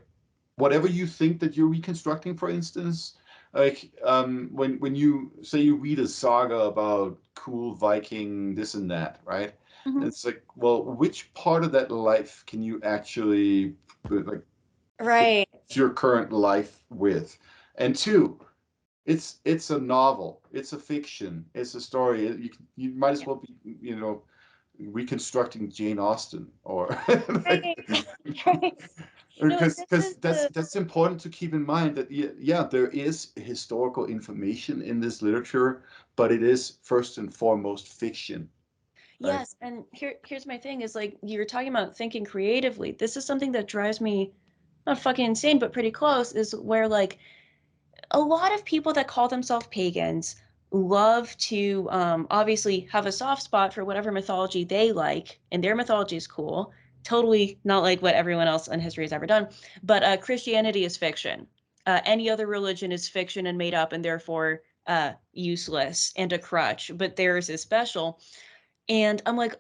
whatever you think that you're reconstructing, for instance, like when you say you read a saga about cool Viking this and that, right? Mhm. It's like, well, which part of that life can you actually like Right. your current life with? And two, it's a novel, it's a fiction, it's a story. You might as Yeah. well be, reconstructing Jane Austen or like, Right. Right. No, this because is the that's important to keep in mind that yeah, there is historical information in this literature, but it is first and foremost fiction, right? yes, and here's my thing is like you're talking about thinking creatively. This is something that drives me not fucking insane, but pretty close, is where like a lot of people that call themselves pagans love to obviously have a soft spot for whatever mythology they like, and their mythology is cool. Totally not like what everyone else in history has ever done. But Christianity is fiction. Any other religion is fiction and made up, and therefore useless and a crutch. But theirs is special. And I'm like,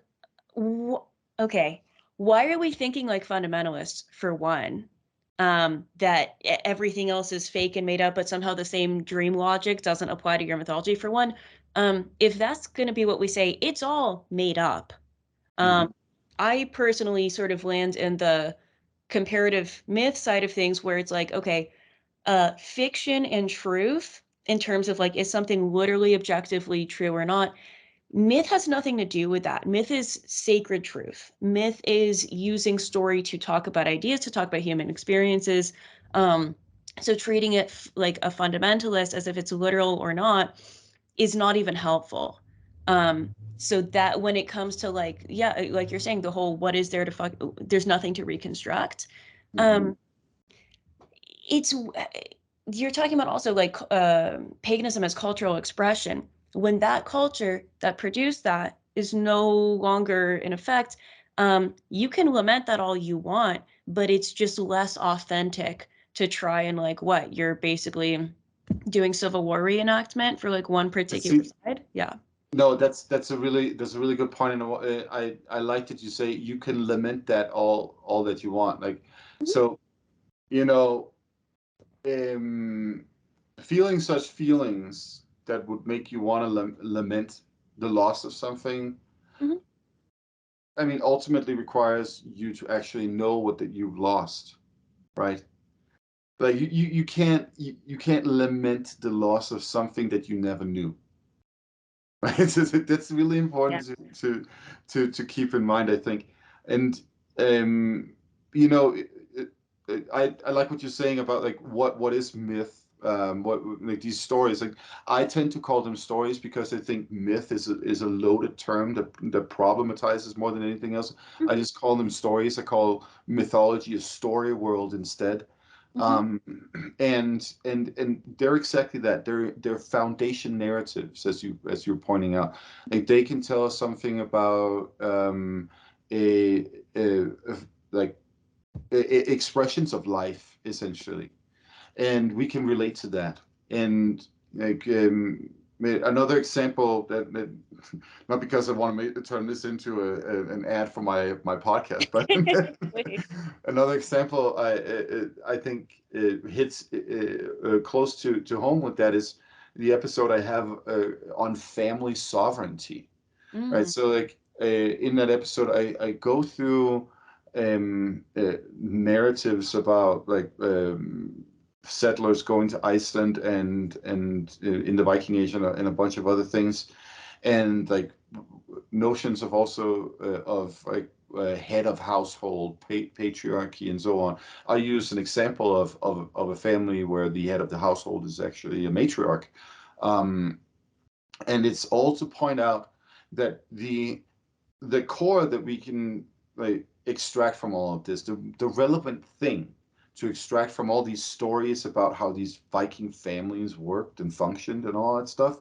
okay, why are we thinking like fundamentalists for one? That everything else is fake and made up, but somehow the same dream logic doesn't apply to your mythology for one. If that's going to be what we say, it's all made up. Mhm. Um, I personally sort of land in the comparative myth side of things where it's like, okay, fiction and truth in terms of like, is something literally objectively true or not? Myth has nothing to do with that. Myth is sacred truth. Myth is using story to talk about ideas, to talk about human experiences. Um, so treating it like a fundamentalist as if it's literal or not is not even helpful. So that when it comes to like, yeah, like you're saying, the whole what is there to fuck, there's nothing to reconstruct. Mhm. Um, it's you're talking about also like paganism as cultural expression. When that culture that produced that is no longer in effect, you can lament that all you want, but it's just less authentic to try and like what you're basically doing Civil War reenactment for like one particular See, side. Yeah. no, that's a really good point, and I like that you say you can lament that all that you want. Like, Mhm. so you know, um, feeling such feelings that would make you want to lament the loss of something, Mhm. I mean, ultimately requires you to actually know what that you've lost, right? Like you can't lament the loss of something that you never knew. Right? That's really Yeah. important to keep in mind, I think. And um, you know, I like what you're saying about like what is myth, what like these stories. Like I tend to call them stories because I think myth is a loaded term that problematizes more than anything else. I Mhm. just call them stories. I call mythology a story world instead. Mhm. Um, and they're exactly that. They're foundation narratives, as you're pointing out. Like they can tell us something about a like expressions of life, essentially, and we can relate to that. And like another example that not because I want to turn this into an ad for my podcast, but Wait. another example I think hits close to home with that is the episode I have on family sovereignty. Right. Mm. So like in that episode, I go through narratives about like settlers going to Iceland and in the Viking Age and a bunch of other things, and like notions of also of like head of household, patriarchy, and so on. I use an example of a family where the head of the household is actually a matriarch. Um, and it's all to point out that the core that we can like extract from all of this, the relevant thing to extract from all these stories about how these Viking families worked and functioned and all that stuff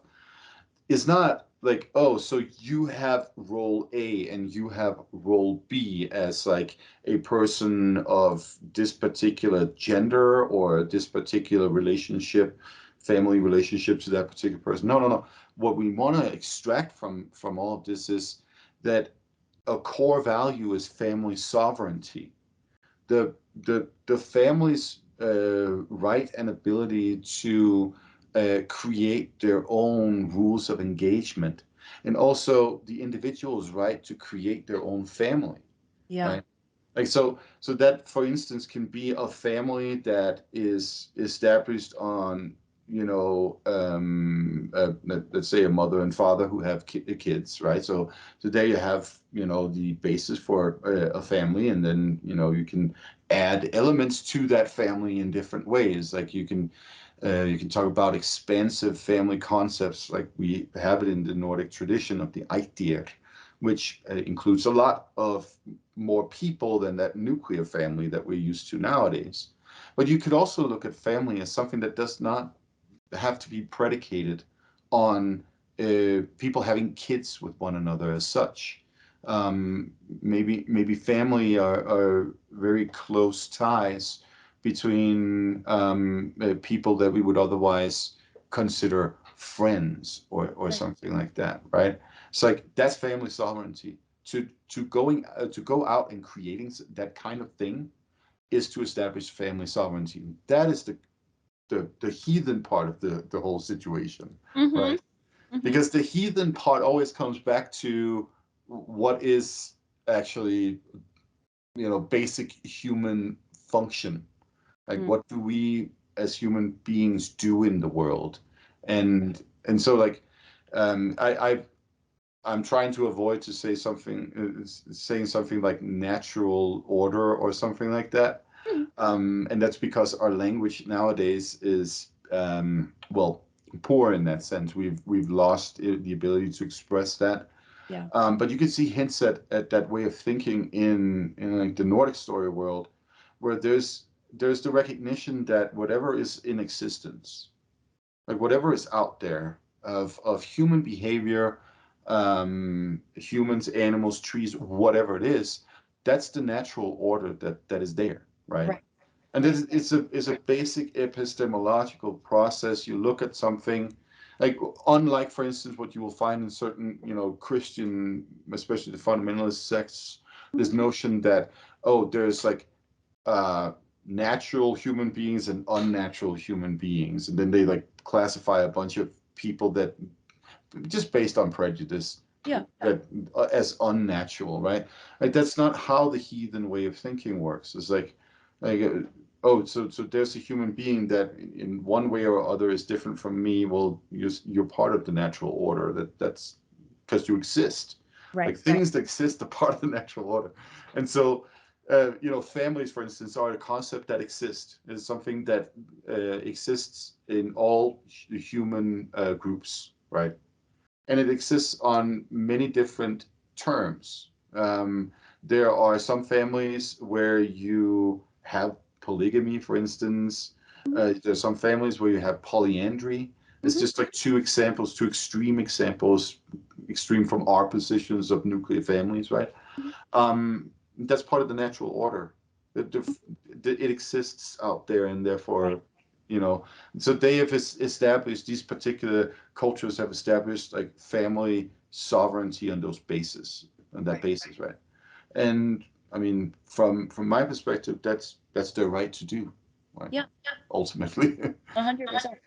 is not like, oh, so you have role A and you have role B as like a person of this particular gender or this particular relationship, family relationship to that particular person. No, no, no. What we want to extract from all of this is that a core value is family sovereignty. The family's right and ability to create their own rules of engagement, and also the individual's right to create their own family, Yeah. right? Like so that, for instance, can be a family that is established on, let's say a mother and father who have kids, right? So there you have, the basis for a family, and then, you can add elements to that family in different ways. Like you can talk about expansive family concepts, like we have it in the Nordic tradition of the Ættir, which includes a lot of more people than that nuclear family that we're used to nowadays. But you could also look at family as something that does not have to be predicated on people having kids with one another as such. Maybe family are very close ties between people that we would otherwise consider friends or Right. something like that, right? It's like that's family sovereignty. To go out and creating that kind of thing is to establish family sovereignty. That is the heathen part of the whole situation, Mhm. right? Mhm. Because the heathen part always comes back to what is actually, basic human function. Like Mm. what do we as human beings do in the world? And so like I'm trying to avoid to saying something like natural order or something like that. Mm. And that's because our language nowadays is well, poor in that sense. We've lost the ability to express that. Yeah. But you can see hints at that way of thinking in like the Nordic story world, where there's the recognition that whatever is in existence, like whatever is out there of human behavior, humans, animals, trees, whatever it is, that's the natural order that is there, right? Right. And Right. it's a basic epistemological process. You look at something, like, unlike, for instance, what you will find in certain, Christian, especially the fundamentalist sects, this Mhm. notion that, oh, there's like uh, natural human beings and unnatural human beings, and then they like classify a bunch of people that just based on prejudice Yeah. that as unnatural, right? Like that's not how the heathen way of thinking works. It's like oh, so there's a human being that in one way or other is different from me. Well, you're part of the natural order. That's because you exist. Like Right. things that exist are part of the natural order, and so. Families, for instance, are a concept that exists. It's something that exists in all human groups, right? And it exists on many different terms. There are some families where you have polygamy, for instance. Mhm. There's some families where you have polyandry. It's Mhm. just like two examples, two extreme examples, extreme from our positions of nuclear families, right? Mhm. That's part of the natural order. It exists out there, and Right. therefore, you know, so they have established, these particular cultures have established like family sovereignty on that Right. basis, right? And I mean, from my perspective, that's their right to do, right? Yeah. Ultimately, 100%.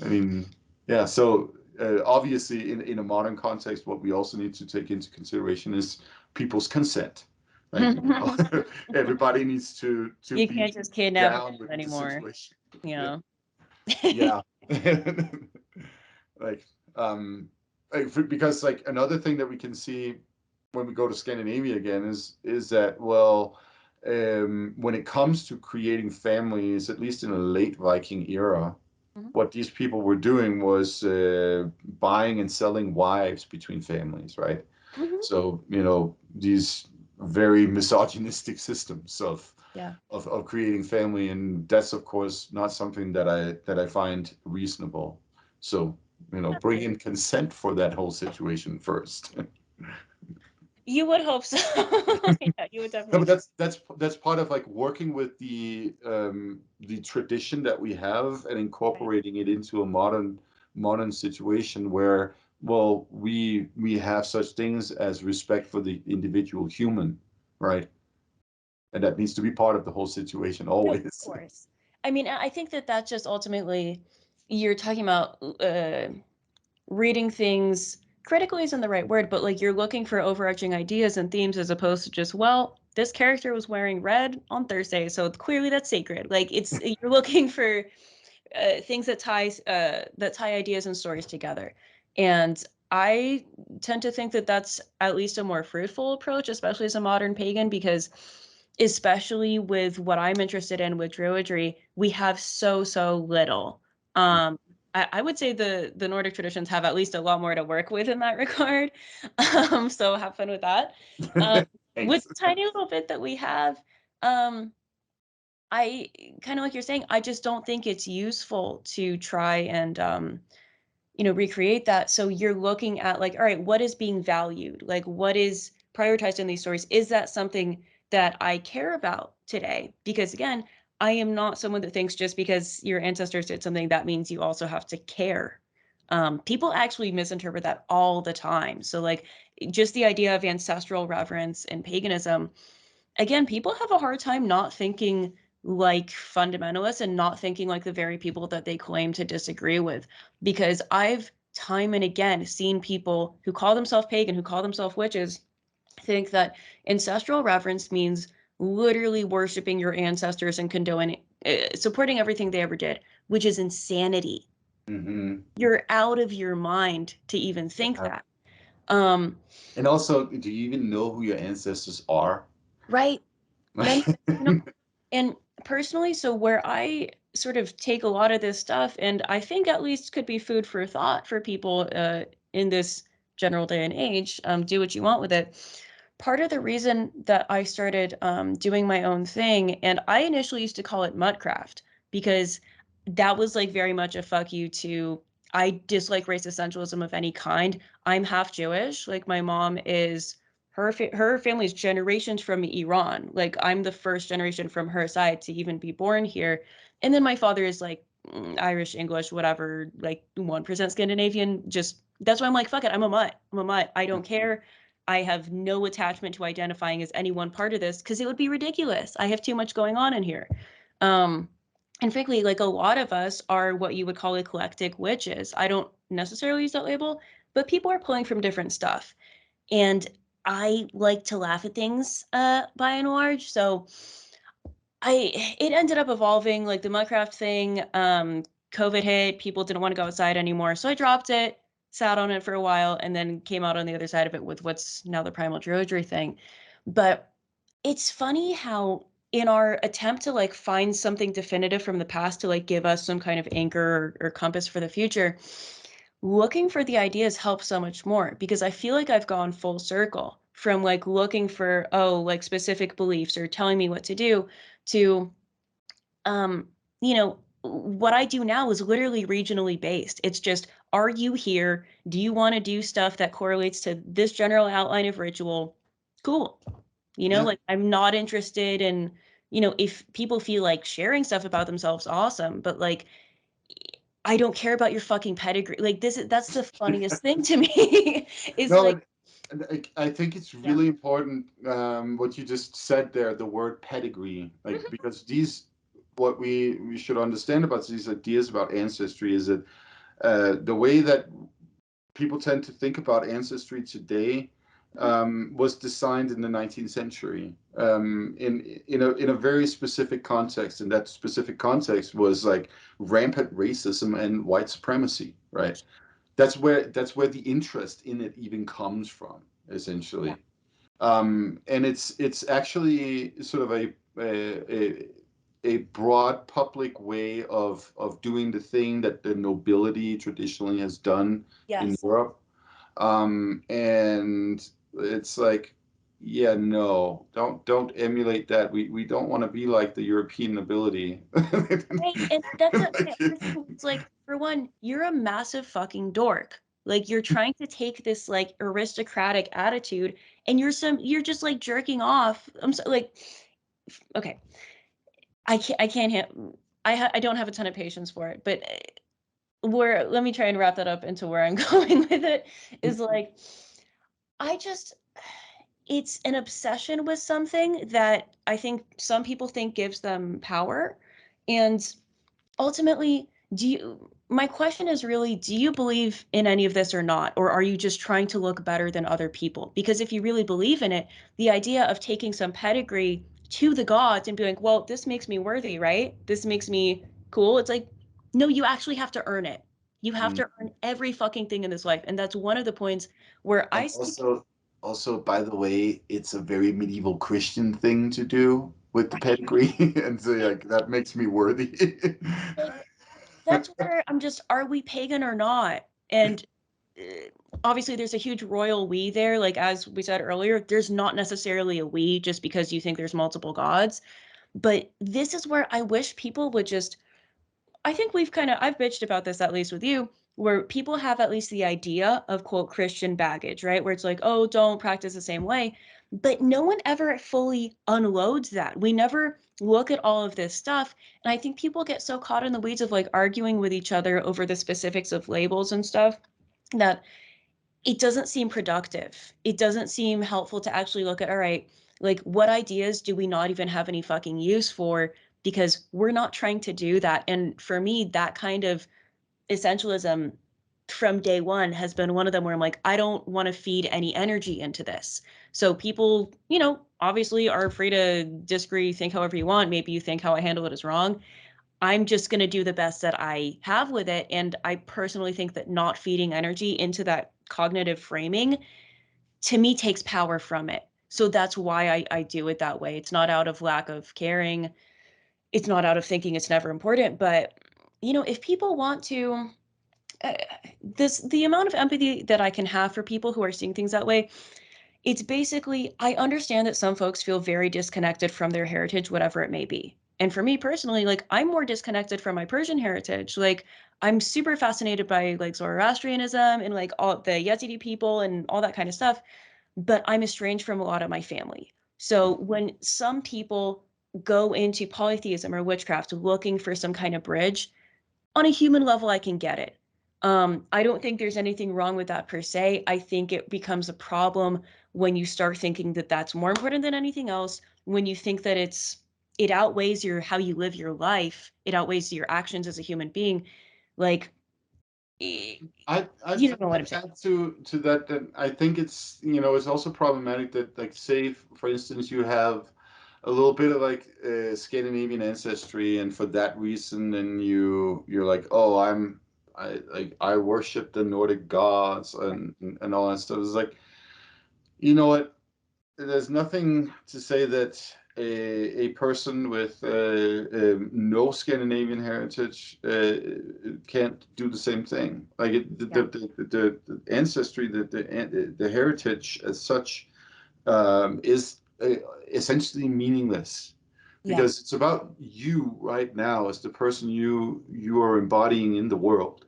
I mean, yeah. So obviously, in a modern context, what we also need to take into consideration is people's consent. Like, everybody needs to You be can't just kidnap down people with the anymore, situation. you Yeah. know? Yeah. like um because like another thing that we can see when we go to Scandinavia again is that, well, when it comes to creating families, at least in the late Viking era, Mhm. what these people were doing was buying and selling wives between families, right? Mhm. So, these very misogynistic systems Yeah. of creating family, and that's of course not something that I find reasonable. So, bring in consent for that whole situation first. You would hope so. Yeah, you would No, definitely but hope. that's part of like working with the tradition that we have and Right. incorporating it into a modern situation where, well, we have such things as respect for the individual human, right? And that needs to be part of the whole situation No, of always. course. I mean, I think that that's just ultimately you're talking about reading things critically isn't the right word, but like you're looking for overarching ideas and themes as opposed to just, well, this character was wearing red on Thursday, so clearly that's sacred. Like it's you're looking for things that tie ideas and stories together. And I tend to think that that's at least a more fruitful approach, especially as a modern pagan, because especially with what I'm interested in with Druidry, we have so little. Um, I would say the Nordic traditions have at least a lot more to work with in that regard. So have fun with that. Um, with Thanks. the tiny little bit that we have, um, I kind of like you're saying, I just don't think it's useful to try and recreate that. So you're looking at like, all right, what is being valued? Like what is prioritized in these stories? Is that something that I care about today? Because again, I am not someone that thinks just because your ancestors did something, that means you also have to care. People actually misinterpret that all the time. So like just the idea of ancestral reverence and paganism, again, people have a hard time not thinking like fundamentalists and not thinking like the very people that they claim to disagree with. Because I've time and again seen people who call themselves pagan, who call themselves witches, think that ancestral reverence means literally worshiping your ancestors and condoning, supporting everything they ever did, which is insanity. Hmm. You're out of your mind to even think Yeah. that. Um, And also, do you even know who your ancestors are? right? Many do not. And personally, so where I sort of take a lot of this stuff, and I think at least could be food for thought for people in this general day and age, do what you want with it. Part of the reason that I started doing my own thing, and I initially used to call it Mudcraft because that was like very much a fuck you to, I dislike race essentialism of any kind. I'm half Jewish. Like my mom is her family's generations from Iran. Like I'm the first generation from her side to even be born here. And then my father is like Irish, English, whatever, like 1% Scandinavian. Just that's why I'm like, fuck it, I'm a mutt. I'm a mutt. I don't care. I have no attachment to identifying as any one part of this because it would be ridiculous. I have too much going on in here. Um, and frankly, like a lot of us are what you would call eclectic witches. I don't necessarily use that label, but people are pulling from different stuff. And I like to laugh at things by and large. So it ended up evolving like the Minecraft thing. COVID hit, people didn't want to go outside anymore. So I dropped it, sat on it for a while, and then came out on the other side of it with what's now the Primal Druidry thing. But it's funny how in our attempt to like find something definitive from the past to like give us some kind of anchor or compass for the future, looking for the ideas helps so much more because I feel like I've gone full circle from like looking for, oh, like specific beliefs or telling me what to do to, um, you know, what I do now is literally regionally based. It's just, are you here? Do you want to do stuff that correlates to this general outline of ritual? Cool. Yeah. Like I'm not interested in, if people feel like sharing stuff about themselves, awesome. But like, I don't care about your fucking pedigree. Like that's the funniest thing to me is No, like, I think it's yeah. really important what you just said there, the word pedigree, like Mhm. because what we should understand about these ideas about ancestry is that the way that people tend to think about ancestry today was designed in the 19th century in a very specific context, and that specific context was like rampant racism and white supremacy, right? That's where the interest in it even comes from, Yeah. essentially. And it's actually sort of a broad public way of doing the thing that the nobility traditionally has done in Yes. Europe. And it's like, yeah, no, don't emulate that. We don't want to be like the European nobility. Right. And that's my Like, other thing. It's like, for one, you're a massive fucking dork. Like you're trying to take this like aristocratic attitude and you're just like jerking off. I'm so like, okay. I can't I don't have a ton of patience for it, but where let me try and wrap that up into where I'm going with it is like I just it's an obsession with something that I think some people think gives them power. And ultimately, my question is really, do you believe in any of this or not? Or are you just trying to look better than other people? Because if you really believe in it, the idea of taking some pedigree to the gods and being like, well, this makes me worthy, right? This makes me cool. It's like, no, you actually have to earn it. You have mm. to earn every fucking thing in this life. And that's one of the points where And I see. also, by the way, it's a very medieval Christian thing to do with the pedigree, and so like that makes me worthy. Like, that's where I'm just, are we pagan or not? And obviously, there's a huge royal we there. Like, as we said earlier, there's not necessarily a we just because you think there's multiple gods. But this is where I wish people would just, I think I've bitched about this at least with you, where people have at least the idea of quote Christian baggage, right? Where it's like, oh, don't practice the same way. But no one ever fully unloads that. We never look at all of this stuff. And I think people get so caught in the weeds of like arguing with each other over the specifics of labels and stuff that it doesn't seem productive. It doesn't seem helpful to actually look at, all right, like what ideas do we not even have any fucking use for? Because we're not trying to do that. And for me, that kind of essentialism from day one has been one of them where I'm like, I don't want to feed any energy into this. So people, obviously are free to disagree, think however you want. Maybe you think how I handle it is wrong. I'm just going to do the best that I have with it. And I personally think that not feeding energy into that cognitive framing to me takes power from it. So that's why I do it that way. It's not out of lack of caring. It's not out of thinking it's never important. But, if people want to, uh, the amount of empathy that I can have for people who are seeing things that way, it's basically, I understand that some folks feel very disconnected from their heritage, whatever it may be. And for me personally, like I'm more disconnected from my Persian heritage. Like I'm super fascinated by like Zoroastrianism and like all the Yazidi people and all that kind of stuff. but I'm estranged from a lot of my family. So when some people go into polytheism or witchcraft looking for some kind of bridge, on a human level, I can get it. I don't think there's anything wrong with that per se. I think it becomes a problem when you start thinking that that's more important than anything else. When you think that it outweighs your how you live your life, it outweighs your actions as a human being. Like, eh, I'd you don't know what I'm saying. add to that that I think it's, you know, it's also problematic that, like, say for instance you have a little bit of like Scandinavian ancestry, and for that reason then you're like, oh, I worship the Nordic gods Right. and all that stuff. It's like, you know what, there's nothing to say that a person with no Scandinavian heritage can't do the same thing. Like Yeah. the ancestry, the heritage as such is essentially meaningless Yeah. because it's about you right now as the person you are embodying in the world.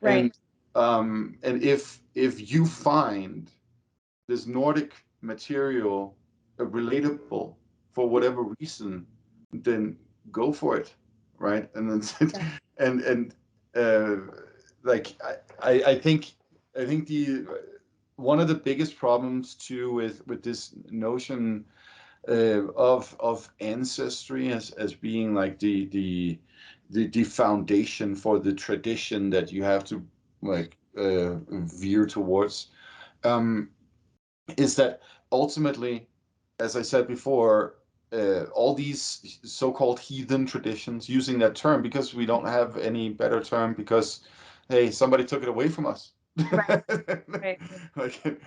Right. And if you find this Nordic material relatable for whatever reason, then go for it, right? And then Yeah. and uh, like I think the one of the biggest problems too with this notion of ancestry as being like the foundation for the tradition that you have to like veer towards, um, is that ultimately, as I said before, all these so-called heathen traditions, using that term because we don't have any better term, because hey, somebody took it away from us. Right. Right. Like,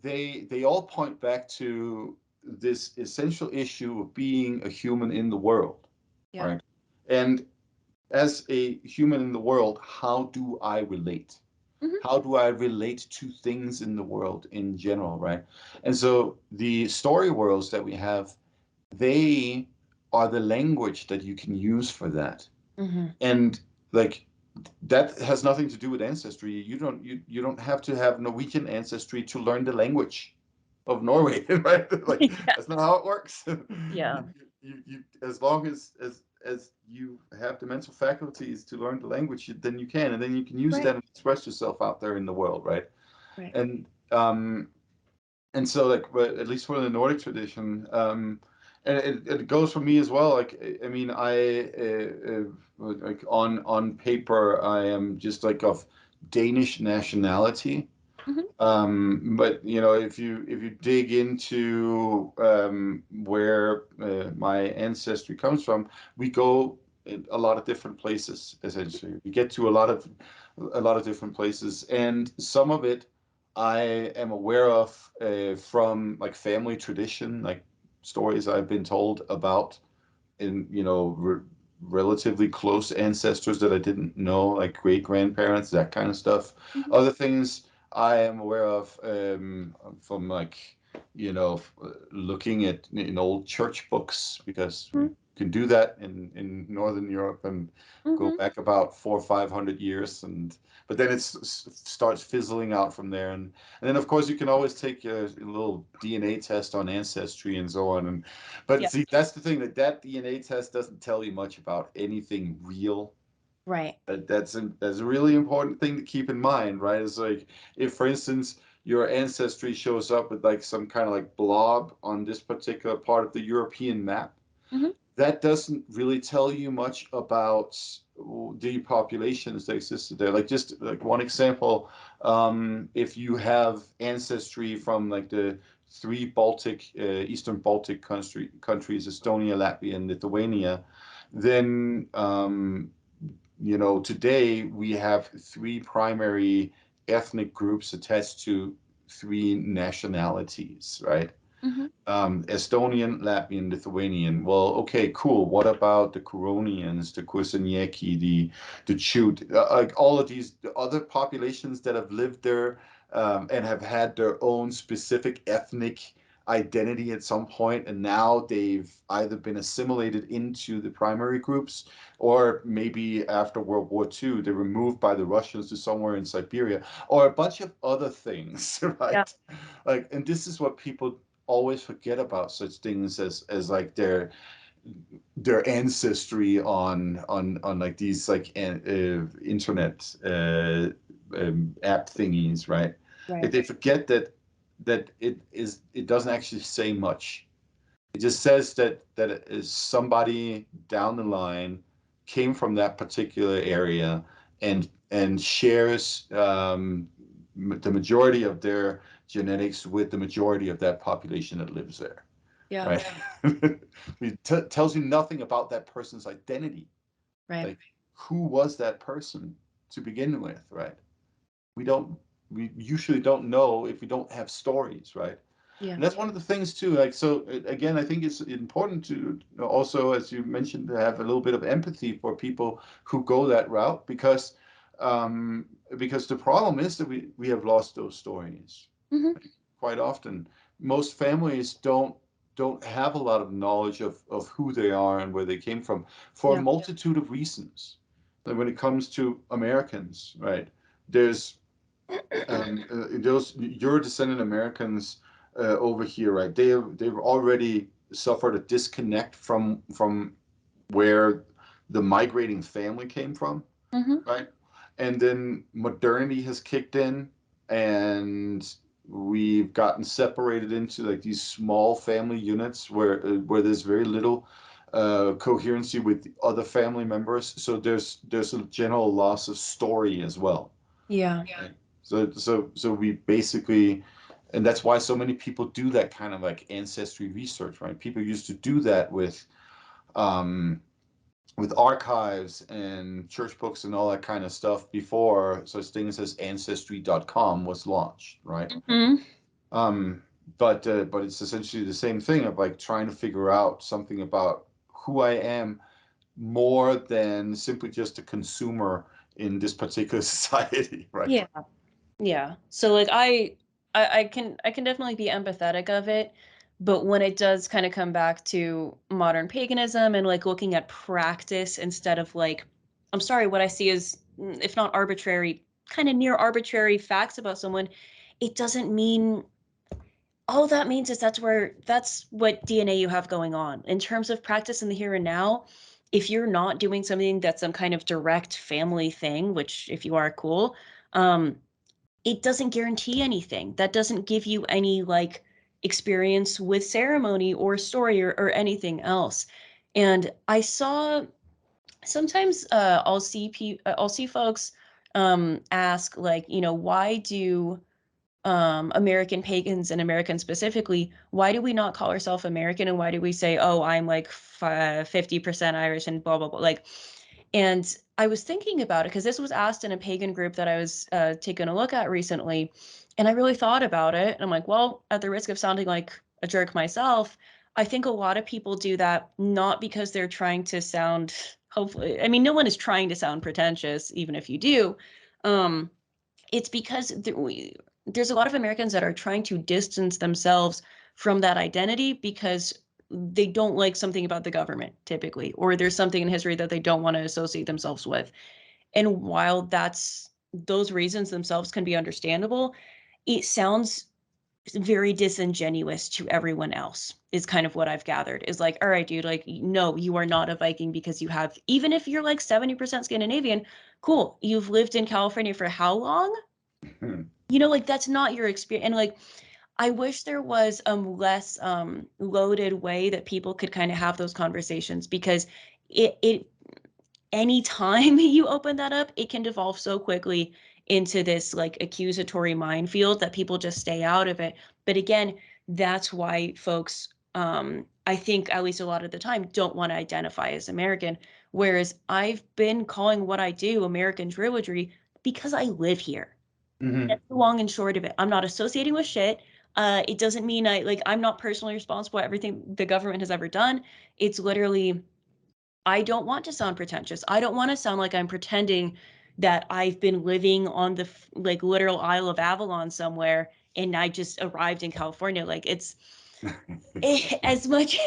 they all point back to this essential issue of being a human in the world, Yeah. right? And as a human in the world, how do I relate? Hmm. How do I relate to things in the world in general, right? And so the story worlds that we have, they are the language that you can use for that. Hmm. And like that has nothing to do with ancestry. You don't have to have Norwegian ancestry to learn the language of Norway, right? Like Yeah. that's not how it works. Yeah. As long as you have the mental faculties to learn the language, then you can, and then you can use Right. that and express yourself out there in the world, right? Right. And um, and so like, but at least for the Nordic tradition, and it goes for me as well. Like I mean, like on paper, I am just like of Danish nationality. Hmm. But you know, if you dig into where my ancestry comes from, we go in a lot of different places. Essentially, we get to a lot of different places, and some of it I am aware of from like family tradition, like stories I've been told about in, you know, relatively close ancestors that I didn't know, like great grandparents, that kind of stuff. Hmm. Other things I am aware of from like, you know, looking at in old church books, because we can do that in Northern Europe and go Hmm. back about 400 or 500 years, and but then it starts fizzling out from there, and then of course you can always take a little DNA test on ancestry and so on, and but Yeah. see, that's the thing, that DNA test doesn't tell you much about anything real. Right. That's a really important thing to keep in mind, right? It's like if, for instance, your ancestry shows up with like some kind of like blob on this particular part of the European map, Hmm. that doesn't really tell you much about the populations that existed there. Like just like one example, if you have ancestry from like the three Eastern Baltic countries, Estonia, Latvia, and Lithuania, then you know, today we have three primary ethnic groups attached to three nationalities, right? Hmm. Estonian, Latvian, Lithuanian. Well, okay, cool. What about the Curonians, the Kursenieki, the Chute, like all of these the other populations that have lived there and have had their own specific ethnic identity at some point, and now they've either been assimilated into the primary groups, or maybe after World War II, they were moved by the Russians to somewhere in Siberia, or a bunch of other things, Yeah. right? Like, and this is what people always forget about such things as like their ancestry on like these like internet app thingies, right? Like Right. they forget that it doesn't actually say much. It just says that it is somebody down the line came from that particular area and shares the majority of their genetics with the majority of that population that lives there, Yeah. right? It tells you nothing about that person's identity. Right. Like, who was that person to begin with, right? We don't, we usually don't know if we don't have stories, right? Yeah. And that's one of the things too. Like, so again, I think it's important to also, as you mentioned, to have a little bit of empathy for people who go that route, um, because the problem is that we have lost those stories Hmm. quite often. Most families don't have a lot of knowledge of who they are and where they came from for a Yeah. multitude of reasons. Like when it comes to Americans, right? There's those Euro-descendant Americans over here, right? They've already suffered a disconnect from where the migrating family came from, Hmm. right? And then modernity has kicked in, and we've gotten separated into like these small family units where there's very little coherency with the other family members. So there's a general loss of story as well. Yeah. Right? So we basically, and that's why so many people do that kind of like ancestry research, right? People used to do that um, with archives and church books and all that kind of stuff before such things as ancestry.com was launched, right? Hmm. Um, but it's essentially the same thing of like trying to figure out something about who I am more than simply just a consumer in this particular society, right? Yeah. Yeah. So like I can definitely be empathetic of it, but when it does kind of come back to modern paganism and like looking at practice instead of like, I'm sorry, what I see is if not arbitrary, kind of near arbitrary facts about someone, it doesn't mean all that means is that's what DNA you have going on. In terms of practice in the here and now, if you're not doing something that's some kind of direct family thing, which if you are cool, um, it doesn't guarantee anything. That doesn't give you any like experience with ceremony or story or anything else. And I saw sometimes I'll see folks ask like, why do American pagans and Americans specifically, why do we not call ourselves American and why do we say, oh, I'm like 50% Irish and blah, blah, blah. Like, and I was thinking about it because this was asked in a pagan group that I was taking a look at recently. And I really thought about it. And I'm like, well, at the risk of sounding like a jerk myself, I think a lot of people do that not because they're trying to sound, hopefully, I mean, no one is trying to sound pretentious, even if you do. Um, it's because there's a lot of Americans that are trying to distance themselves from that identity because they don't like something about the government typically, or there's something in history that they don't want to associate themselves with. And while those reasons themselves can be understandable, it sounds very disingenuous to everyone else is kind of what I've gathered is like, all right, dude, like, no, you are not a Viking because you have, even if you're like 70% Scandinavian, cool. You've lived in California for how long? Like that's not your experience. And like, I wish there was a less loaded way that people could kind of have those conversations because it anytime you open that up, it can devolve so quickly into this like accusatory minefield that people just stay out of it. But again, that's why folks, I think at least a lot of the time, don't want to identify as American. Whereas I've been calling what I do American Druidry because I live here. Mm-hmm. That's the long and short of it. I'm not associating with shit. It doesn't mean I'm not personally responsible for everything the government has ever done. It's literally I don't want to sound pretentious. I don't want to sound like I'm pretending that I've been living on the like literal Isle of Avalon somewhere and I just arrived in California. Like as much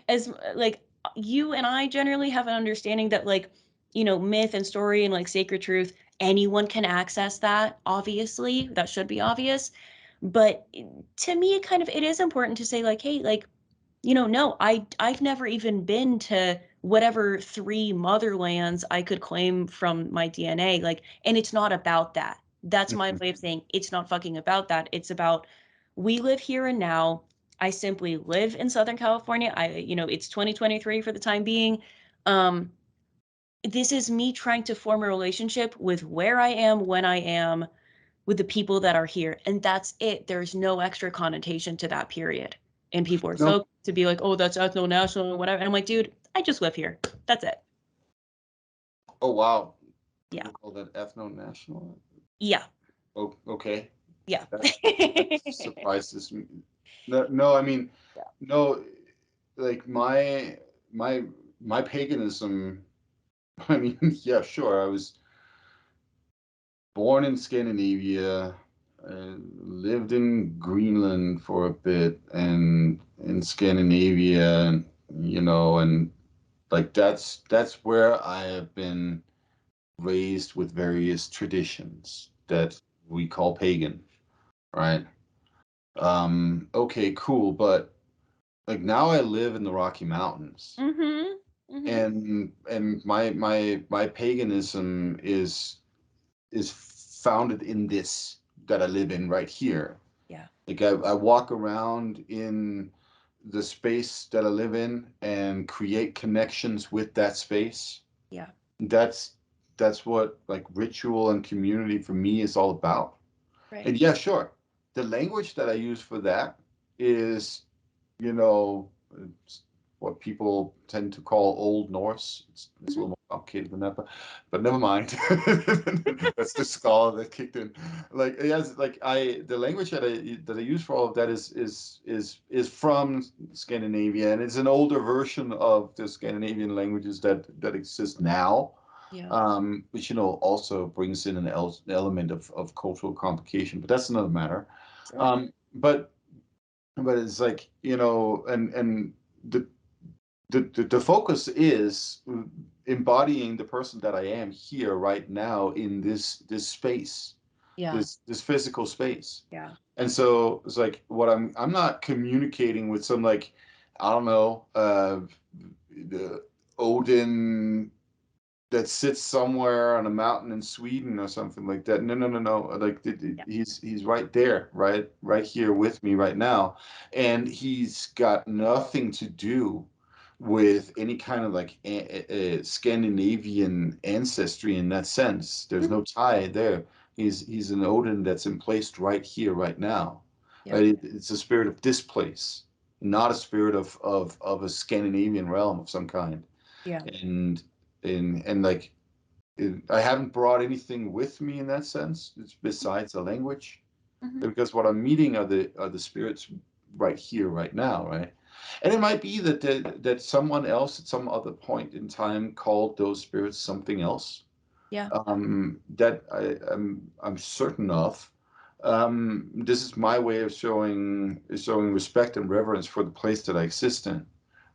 as like you and I generally have an understanding that like, you know, myth and story and like sacred truth, anyone can access that, obviously. That should be obvious. But to me, it kind of it is important to say like, hey, like, you know, no, I've never even been to whatever three motherlands I could claim from my DNA. Like, and it's not about that. That's my way of saying it's not fucking about that. It's about we live here and now. I simply live in Southern California. You know, it's 2023 for the time being. Um, this is me trying to form a relationship with where I am, when I am, with the people that are here. And that's it. There's no extra connotation to that period. And people are No. so to be like, oh, that's ethno national or whatever. And I'm like, dude, I just live here. That's it. Oh wow. Yeah. People call that ethno-national. Yeah. Oh, okay. Yeah. That surprises me. No, no, I mean, Yeah. no, like my my paganism. I mean, yeah, sure. I was born in Scandinavia, lived in Greenland for a bit, and in Scandinavia, and and like that's where I have been raised with various traditions that we call pagan, right? Okay, cool, but like now I live in the Rocky Mountains, Mm-hmm. Mm-hmm. and my paganism is founded in this that I live in right here. Yeah. Like I walk around in the space that I live in and create connections with that space. Yeah. That's that's what like ritual and community for me is all about. Right. And yeah, sure. The language that I use for that is, you know, it's what people tend to call Old Norse. It's a Mm-hmm. little more complicated than that, but never mind. That's the scholar that kicked in. Like yes, like the language that I use for all of that is from Scandinavia, and it's an older version of the Scandinavian languages that exist now, Yeah. which also brings in an element of cultural complication, but that's another matter. Sure. But it's like and the the focus is embodying the person that I am here right now in this space, Yeah. this physical space. Yeah. And so it's like what I'm not communicating with some like I don't know the Odin that sits somewhere on a mountain in Sweden or something like that. No, no, no, no. Like Yeah. he's right there, right here with me right now, and he's got nothing to do with any kind of like Scandinavian ancestry in that sense. There's Mhm. no tie there. He's an Odin that's emplaced right here, right now. Yep. Right? It's a spirit of this place, not a spirit of a Scandinavian realm of some kind. Yeah. And and like I haven't brought anything with me in that sense. It's besides the language, Mm-hmm. because what I'm meeting are the spirits right here, right now, right? And it might be that someone else at some other point in time called those spirits something else. Yeah. That I'm certain of. This is my way of showing respect and reverence for the place that I exist in,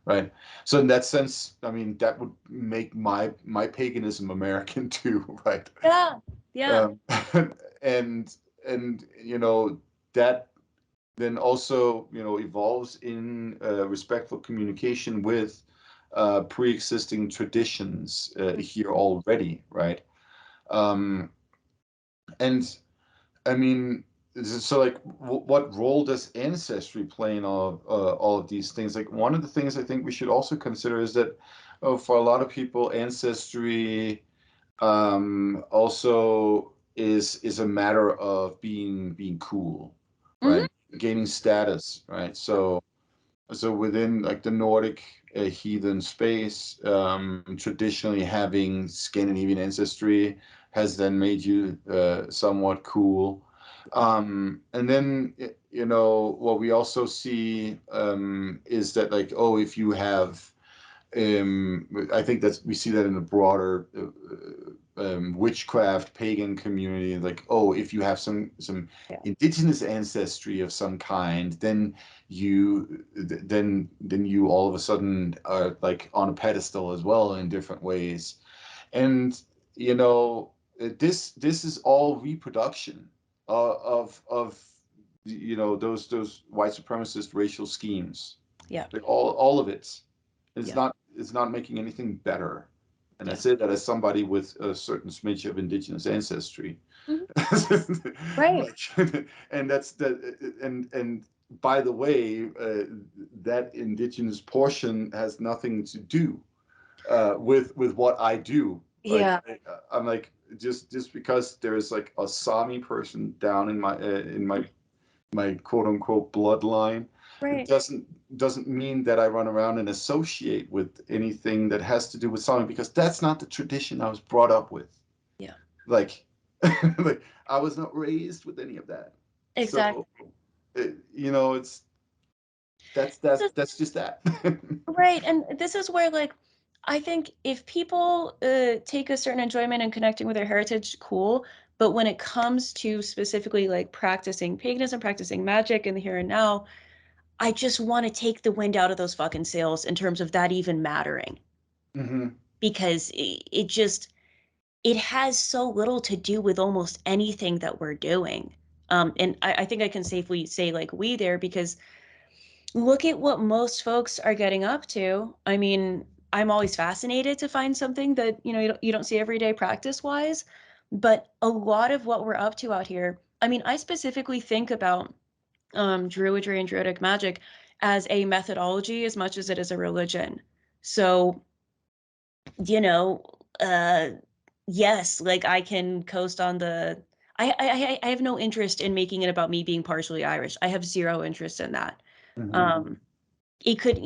right? So in that sense, I mean, that would make my paganism American too, right? Yeah. Yeah. Um, and that then also evolves in respectful communication with pre-existing traditions here already, right? Um, and I mean, so like, what role does ancestry play in all of these things? Like, one of the things I think we should also consider is that, for a lot of people, ancestry also is a matter of being cool, Mm-hmm. right? Gaining status, right? So within like the Nordic heathen space, traditionally having Scandinavian ancestry has then made you somewhat cool. And then what we also see is that like, oh, if you have I think that's we see that in a broader witchcraft pagan community, like, oh, if you have some Yeah. indigenous ancestry of some kind, then you all of a sudden are like on a pedestal as well in different ways. And you know, this is all reproduction of you know, those white supremacist racial schemes, Yeah. like all of it. It's Yeah. not making anything better. And I Yeah. say that as somebody with a certain smidge of indigenous ancestry. Mhm. Right. And that's that. And by the way, that indigenous portion has nothing to do with what I do. Like Yeah. I'm like, just because there's like a Sami person down in my quote unquote bloodline, it Right. doesn't mean that I run around and associate with anything that has to do with Sami, because that's not the tradition I was brought up with. Yeah. Like, like I was not raised with any of that. Exactly. So you know, it's that's just that. Right. And this is where, like, I think if people take a certain enjoyment in connecting with their heritage, cool. But when it comes to specifically like practicing paganism, practicing magic in the here and now, I just want to take the wind out of those fucking sails in terms of that even mattering. Hmm. Because it just, it has so little to do with almost anything that we're doing. And I think I can safely say like we there, because look at what most folks are getting up to. I mean, I'm always fascinated to find something that, you don't see every day practice wise, but a lot of what we're up to out here, I mean, I specifically think about druidry and druidic magic as a methodology as much as it is a religion. So, you know, uh, yes, like I can coast on the. I have no interest in making it about me being partially Irish. I have zero interest in that. Hmm. Um, it could,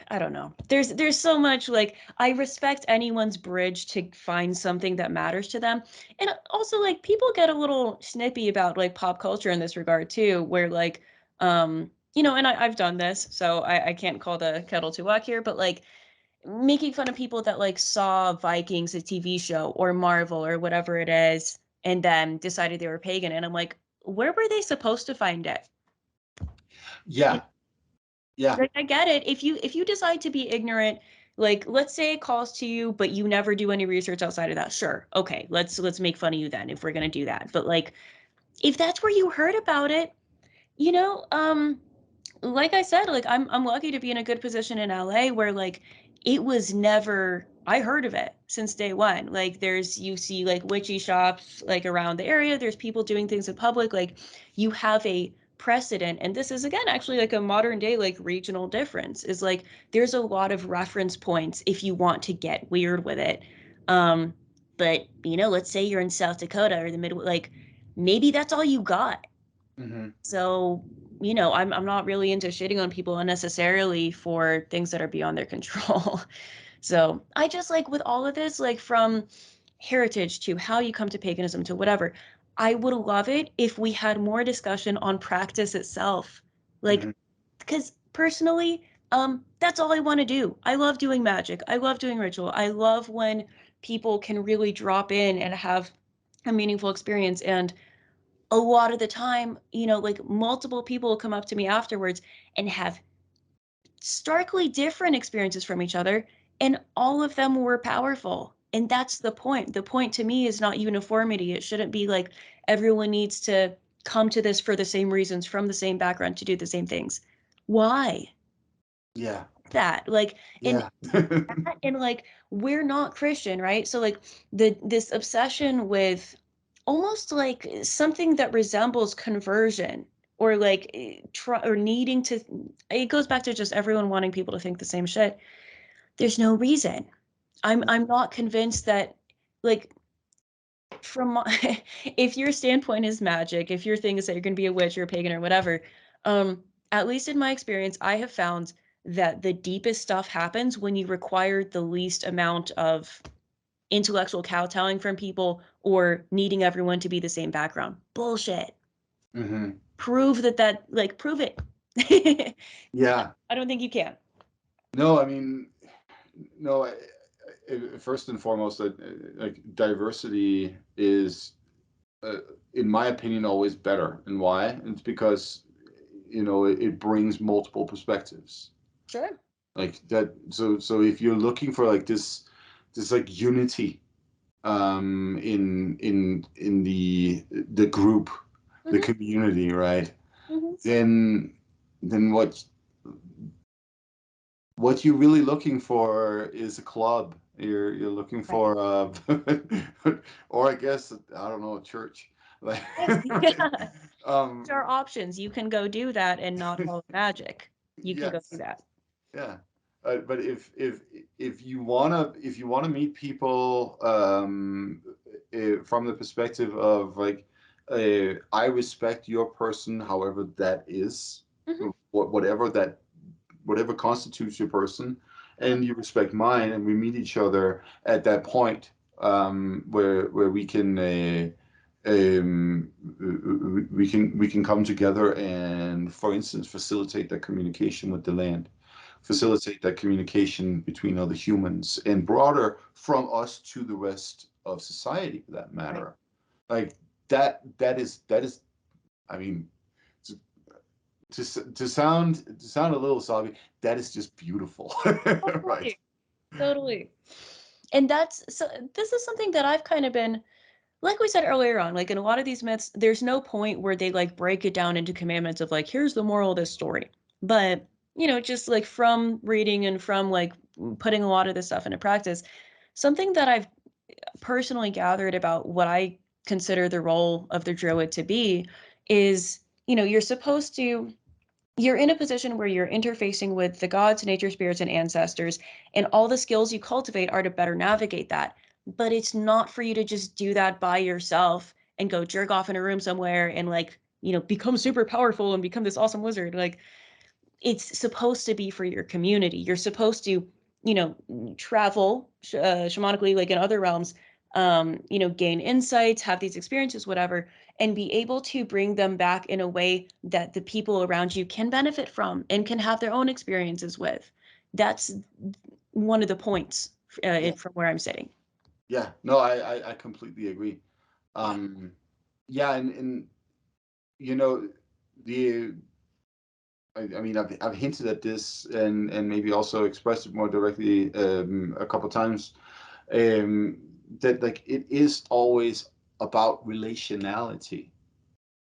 I don't know. There's so much, like, I respect anyone's bridge to find something that matters to them. And also, like, people get a little snippy about like pop culture in this regard too, where like and I've done this, so I can't call the kettle too hot here, but like making fun of people that like saw Vikings, a TV show, or Marvel or whatever it is, and then decided they were pagan. And I'm like, where were they supposed to find it? Yeah, yeah. Like, I get it. If you decide to be ignorant, like let's say it calls to you, but you never do any research outside of that, sure. Okay, let's make fun of you then if we're gonna do that. But like if that's where you heard about it, you know, like I said, like I'm lucky to be in a good position in LA where like it was never, I heard of it since day one. Like you see like witchy shops like around the area. There's people doing things in public. Like you have a precedent. And this is again actually like a modern day like regional difference, is like there's a lot of reference points if you want to get weird with it. Um, but let's say you're in South Dakota or the Midwest, like maybe that's all you got. Hmm. So, I'm not really into shitting on people unnecessarily for things that are beyond their control. So I just like with all of this, like from heritage to how you come to paganism to whatever, I would love it if we had more discussion on practice itself. Like, Hmm. because personally, that's all I want to do. I love doing magic. I love doing ritual. I love when people can really drop in and have a meaningful experience. And a lot of the time, like multiple people will come up to me afterwards and have starkly different experiences from each other, and all of them were powerful. And that's the point. The point to me is not uniformity. It shouldn't be like everyone needs to come to this for the same reasons from the same background to do the same things. Why? Yeah, That like and yeah. and like we're not Christian, right? So like this obsession with almost like something that resembles conversion, or like try or needing to, it goes back to just everyone wanting people to think the same shit. There's no reason. I'm not convinced that, like, from my, if your standpoint is magic, if your thing is that you're going to be a witch or a pagan or whatever, at least in my experience, I have found that the deepest stuff happens when you require the least amount of intellectual kowtowing from people or needing everyone to be the same background. Bullshit. Hmm. Prove like prove it. Yeah. I don't think you can. No, I mean, no. first and foremost, that like diversity is, in my opinion, always better. And why? It's because it brings multiple perspectives. Sure. Like that. So if you're looking for like this like unity, in the group, the Hmm. community, right? Hmm. Then what you're really looking for is a club. You're looking Right. for or I guess, I don't know, a church. Like Yeah. There are um options. You can go do that and not follow magic. You can go do yes. that. Yeah. But if you wanna meet people, from the perspective of like, I respect your person, however that is, Hmm. whatever whatever constitutes your person, Hmm. and you respect mine, and we meet each other at that point, where we can, we can come together and, for instance, facilitate that communication with the land, Hmm. facilitate that communication between other humans, and broader from us to the rest of society, for that Right. matter. Like that is, I mean, to, to sound a little sobby, that is just beautiful. Right. Totally. Totally. And this is something that I've kind of been, like we said earlier on, like in a lot of these myths, there's no point where they like break it down into commandments of like, here's the moral of this story. But, just like from reading and from like putting a lot of this stuff into practice, something that I've personally gathered about what I consider the role of the druid to be is, you're in a position where you're interfacing with the gods, nature spirits, and ancestors, and all the skills you cultivate are to better navigate that. But it's not for you to just do that by yourself and go jerk off in a room somewhere and like, become super powerful and become this awesome wizard. Like, it's supposed to be for your community. You're supposed to, travel shamanically, like in other realms, gain insights, have these experiences, whatever, and be able to bring them back in a way that the people around you can benefit from and can have their own experiences with. That's one of the points Yeah. from where I'm sitting. Yeah. No, I completely agree. Yeah. Um, yeah, and you know, the I mean, I've hinted at this, and maybe also expressed it more directly, a couple times, um, that like it is always about relationality.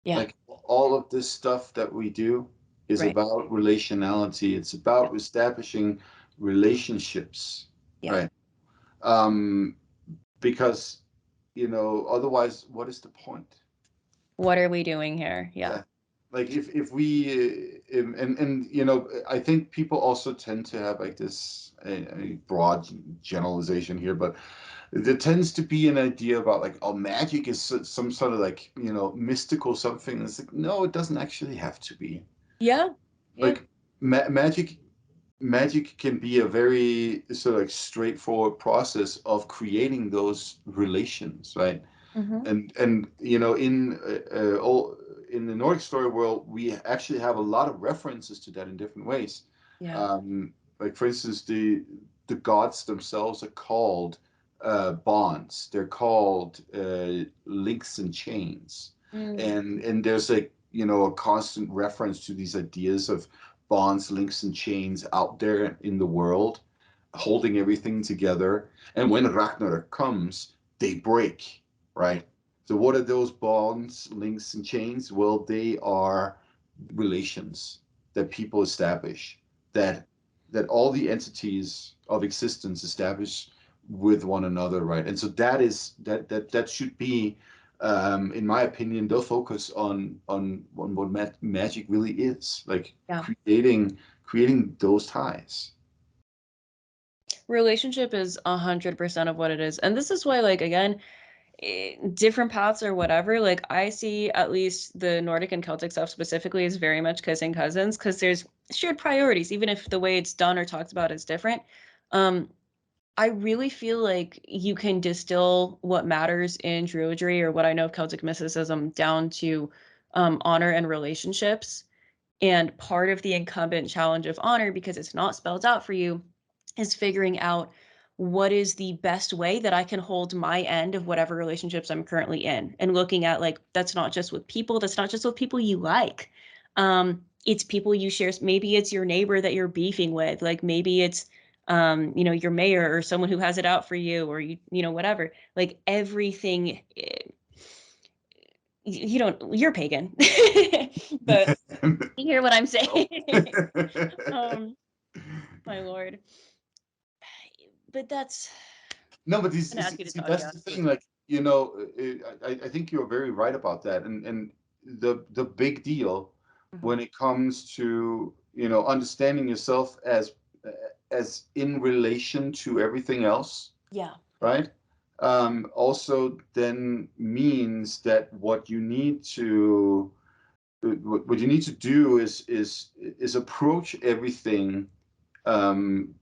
Yeah. Like all of this stuff that we do is Right. about relationality. It's about establishing relationships, Yeah. right? Um, because otherwise, what is the point? What are we doing here? Yeah. Yeah. Like if we, and I think people also tend to have like this, a broad generalization here, but there tends to be an idea about like, oh, magic is some sort of like, mystical something. It's like, no, it doesn't actually have to be. Yeah. Yeah. Like magic can be a very sort of like straightforward process of creating those relations, right? Hmm. And in the Nordic story world, we actually have a lot of references to that in different ways. Yeah. Like for instance, the gods themselves are called, bonds. They're called, links and chains, Mm. and there's like a constant reference to these ideas of bonds, links, and chains out there in the world, holding everything together. And when Ragnarok comes, they break, Yeah. right? So what are those bonds, links, and chains? Well, they are relations that people establish, that all the entities of existence establish with one another, right? And so that should be, in my opinion, the focus on what magic really is, like Yeah. creating those ties. Relationship is 100% of what it is. And this is why, like, again, different paths or whatever, like, I see at least the Nordic and Celtic stuff specifically is very much kissing cousins because there's shared priorities, even if the way it's done or talked about is different. Um, I really feel like you can distill what matters in Druidry or what I know of Celtic mysticism down to honor and relationships. And part of the incumbent challenge of honor, because it's not spelled out for you, is figuring out what is the best way that I can hold my end of whatever relationships I'm currently in, and looking at like that's not just with people, that's not just with people you like. It's people you share. Maybe it's your neighbor that you're beefing with. Like maybe it's you know, your mayor or someone who has it out for you, or you know, whatever. Like everything. You don't. You're pagan, but you hear what I'm No. saying. um, my lord. But that's. No, but I'm gonna ask you to see, talk that's out. the thing. Like, you know, I think you're very right about that. And the big deal Mhm. when it comes to, you know, understanding yourself as in relation to everything else, Yeah. right? Also then means that what you need to do is approach everything um,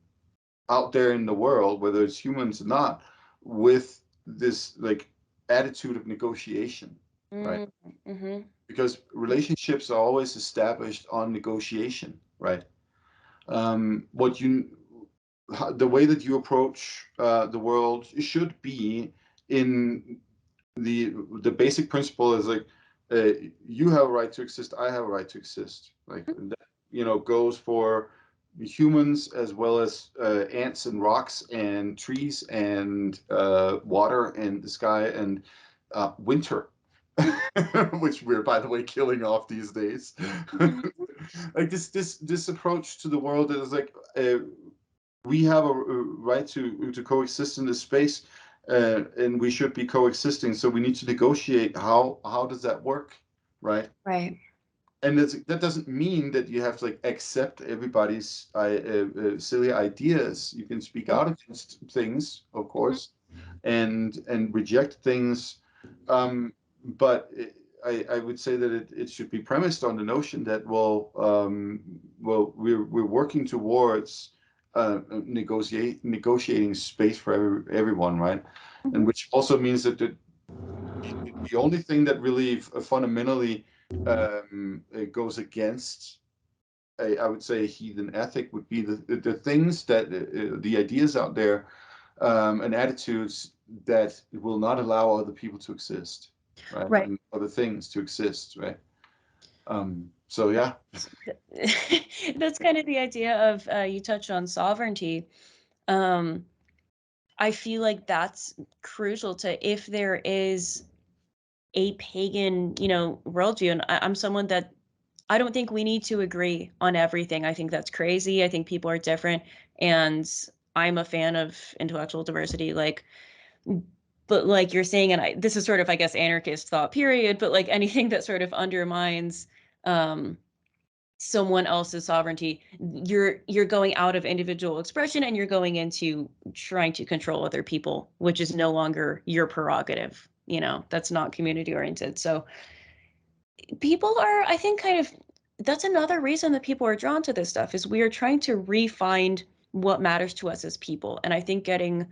out there in the world, whether it's humans or not, with this like attitude of negotiation, right? Mm-hmm. Because relationships are always established on negotiation, right? What you the way that you approach the world should be in the basic principle is like uh, you have a right to exist, I have a right to exist, like that, you know, goes for humans as well as ants and rocks and trees and water and the sky and winter, which we're by the way killing off these days. Mm-hmm. Like this approach to the world is like we have a right to coexist in this space, and we should be coexisting. So we need to negotiate how does that work, right? Right. And that doesn't mean that you have to like accept everybody's silly ideas. You can speak out against things, of Mm-hmm. course, and reject things, but I would say that it should be premised on the notion that well we're working towards negotiating space for everyone, right? And Mm-hmm. which also means that the only thing that really fundamentally it goes against I would say a heathen ethic would be the things that the ideas out there and attitudes that will not allow other people to exist, right? Right. And other things to exist, right? So yeah. That's kind of the idea of you touched on sovereignty. Um, I feel like that's crucial to if there is a pagan, you know, worldview. And I'm someone that I don't think we need to agree on everything. I think that's crazy. I think people are different, and I'm a fan of intellectual diversity. Like, but like you're saying, and this is sort of, I guess, anarchist thought period. But like anything that sort of undermines um, someone else's sovereignty, you're going out of individual expression and you're going into trying to control other people, which is no longer your prerogative. You know, that's not community oriented. So people are, I think, kind of, that's another reason that people are drawn to this stuff is we are trying to refine what matters to us as people. And I think getting,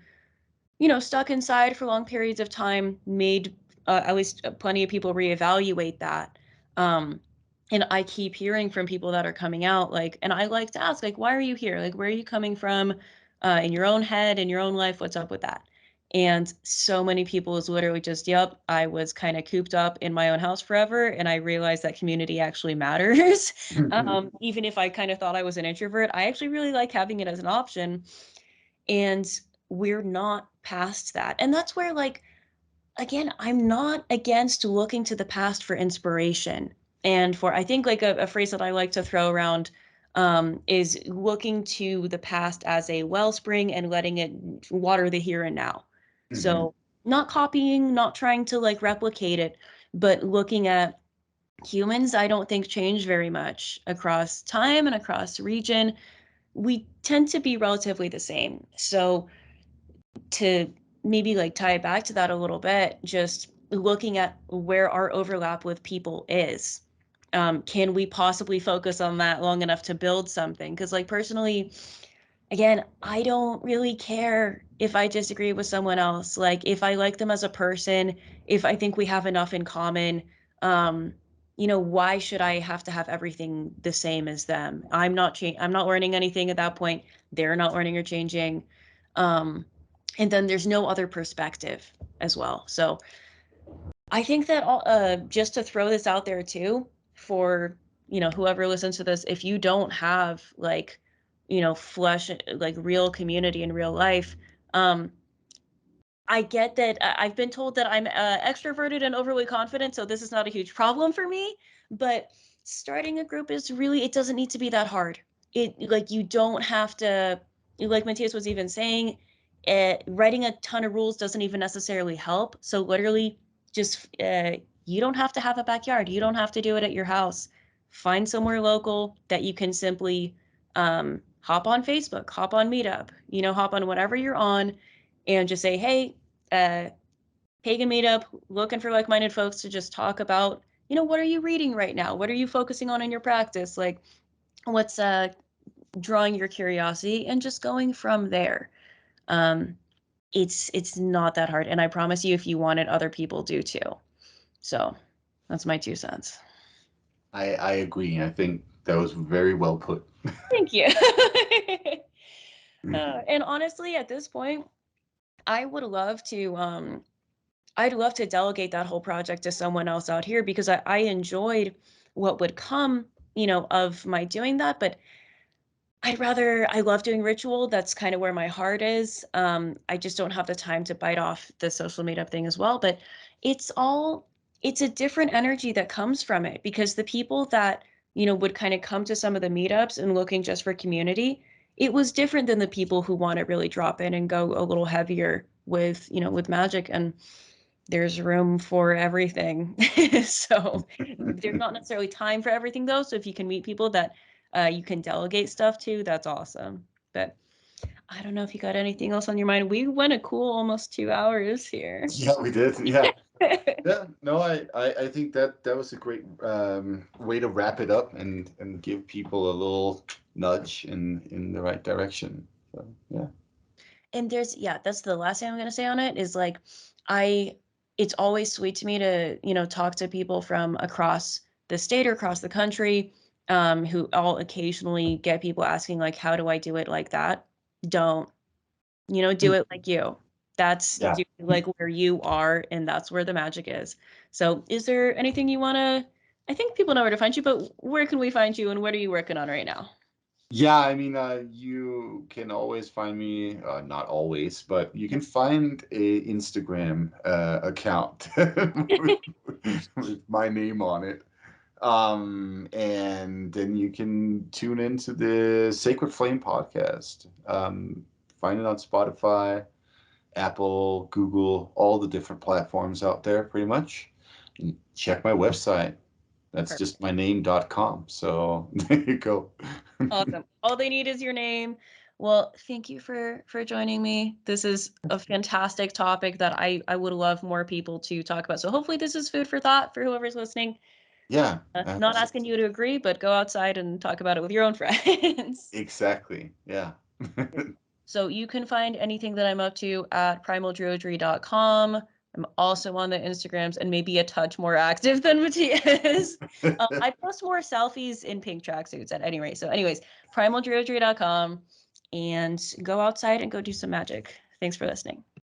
you know, stuck inside for long periods of time made at least plenty of people reevaluate that. Um, and I keep hearing from people that are coming out, like, and I like to ask, like, why are you here? Like, where are you coming from in your own head, in your own life? What's up with that? And so many people is literally just, yep, I was kind of cooped up in my own house forever. And I realized that community actually matters. Even if I kind of thought I was an introvert, I actually really like having it as an option. And we're not past that. And that's where, like, again, I'm not against looking to the past for inspiration. And for, I think, like a phrase that I like to throw around is looking to the past as a wellspring and letting it water the here and now. Mhm. So, not copying, not trying to like replicate it, but looking at humans, I don't think change very much across time and across region. We tend to be relatively the same. So, to maybe like tie it back to that a little bit, just looking at where our overlap with people is. Can we possibly focus on that long enough to build something? Because, like, personally, again, I don't really care if I disagree with someone else. Like, if I like them as a person, if I think we have enough in common, um, you know, why should I have to have everything the same as them? I'm not learning anything at that point. They're not learning or changing. and then there's no other perspective as well. So I think that just to throw this out there too, for whoever listens to this, if you don't have like flesh, like real community in real life, um I get that. I've been told that I'm extroverted and overly confident, so this is not a huge problem for me. But starting a group is really, it doesn't need to be that hard. It like you don't have to, like Matthias was even saying, writing a ton of rules doesn't even necessarily help. So literally, just you don't have to have a backyard. You don't have to do it at your house. Find somewhere local that you can simply hop on Facebook, hop on Meetup, hop on whatever you're on, and just say, hey, uh, pagan meetup, looking for like-minded folks to just talk about, what are you reading right now? What are you focusing on in your practice? Like, what's drawing your curiosity, and just going from there. Um, it's not that hard, and I promise you, if you want it, other people do too. So that's my 2 cents. I agree. I think that was very well put. Thank you. And honestly, at this point, I would love to I'd love to delegate that whole project to someone else out here, because I enjoyed what would come, of my doing that. But I love doing ritual. That's kind of where my heart is. I just don't have the time to bite off the social meetup thing as well. But it's all, it's a different energy that comes from it, because the people that, would kind of come to some of the meetups and looking just for community, it was different than the people who want to really drop in and go a little heavier with, with magic. And there's room for everything. So there's not necessarily time for everything though. So if you can meet people that you can delegate stuff to, that's awesome. But I don't know if you got anything else on your mind. We went a cool almost 2 hours here. Yeah, we did. Yeah. Yeah. No, I think that that was a great way to wrap it up and give people a little nudge in the right direction. So yeah. And yeah, that's the last thing I'm going to say on it is like, I, it's always sweet to me to, talk to people from across the state or across the country, who all occasionally get people asking like, how do I do it like that? Don't, do it like you. That's Yeah. do like where you are, and that's where the magic is. So is there anything you want to, I think people know where to find you, but where can we find you, and what are you working on right now? Yeah, I mean, you can always find me, not always, but you can find a Instagram account with my name on it. And then you can tune into the Sacred Flame podcast. Find it on Spotify, Apple, Google, all the different platforms out there, pretty much. And check my website. That's Perfect. just my name.com. So there you go. Awesome. All they need is your name. Well, thank you for joining me. This is a fantastic topic that I would love more people to talk about. So hopefully this is food for thought for whoever's listening. Yeah, Not asking you to agree, but go outside and talk about it with your own friends. exactly. Yeah. So you can find anything that I'm up to at primaldruidry.com. I'm also on the Instagrams, and maybe a touch more active than Matthias. I post more selfies in pink tracksuits at any rate. So anyways, primaldruidry.com, and go outside and go do some magic. Thanks for listening.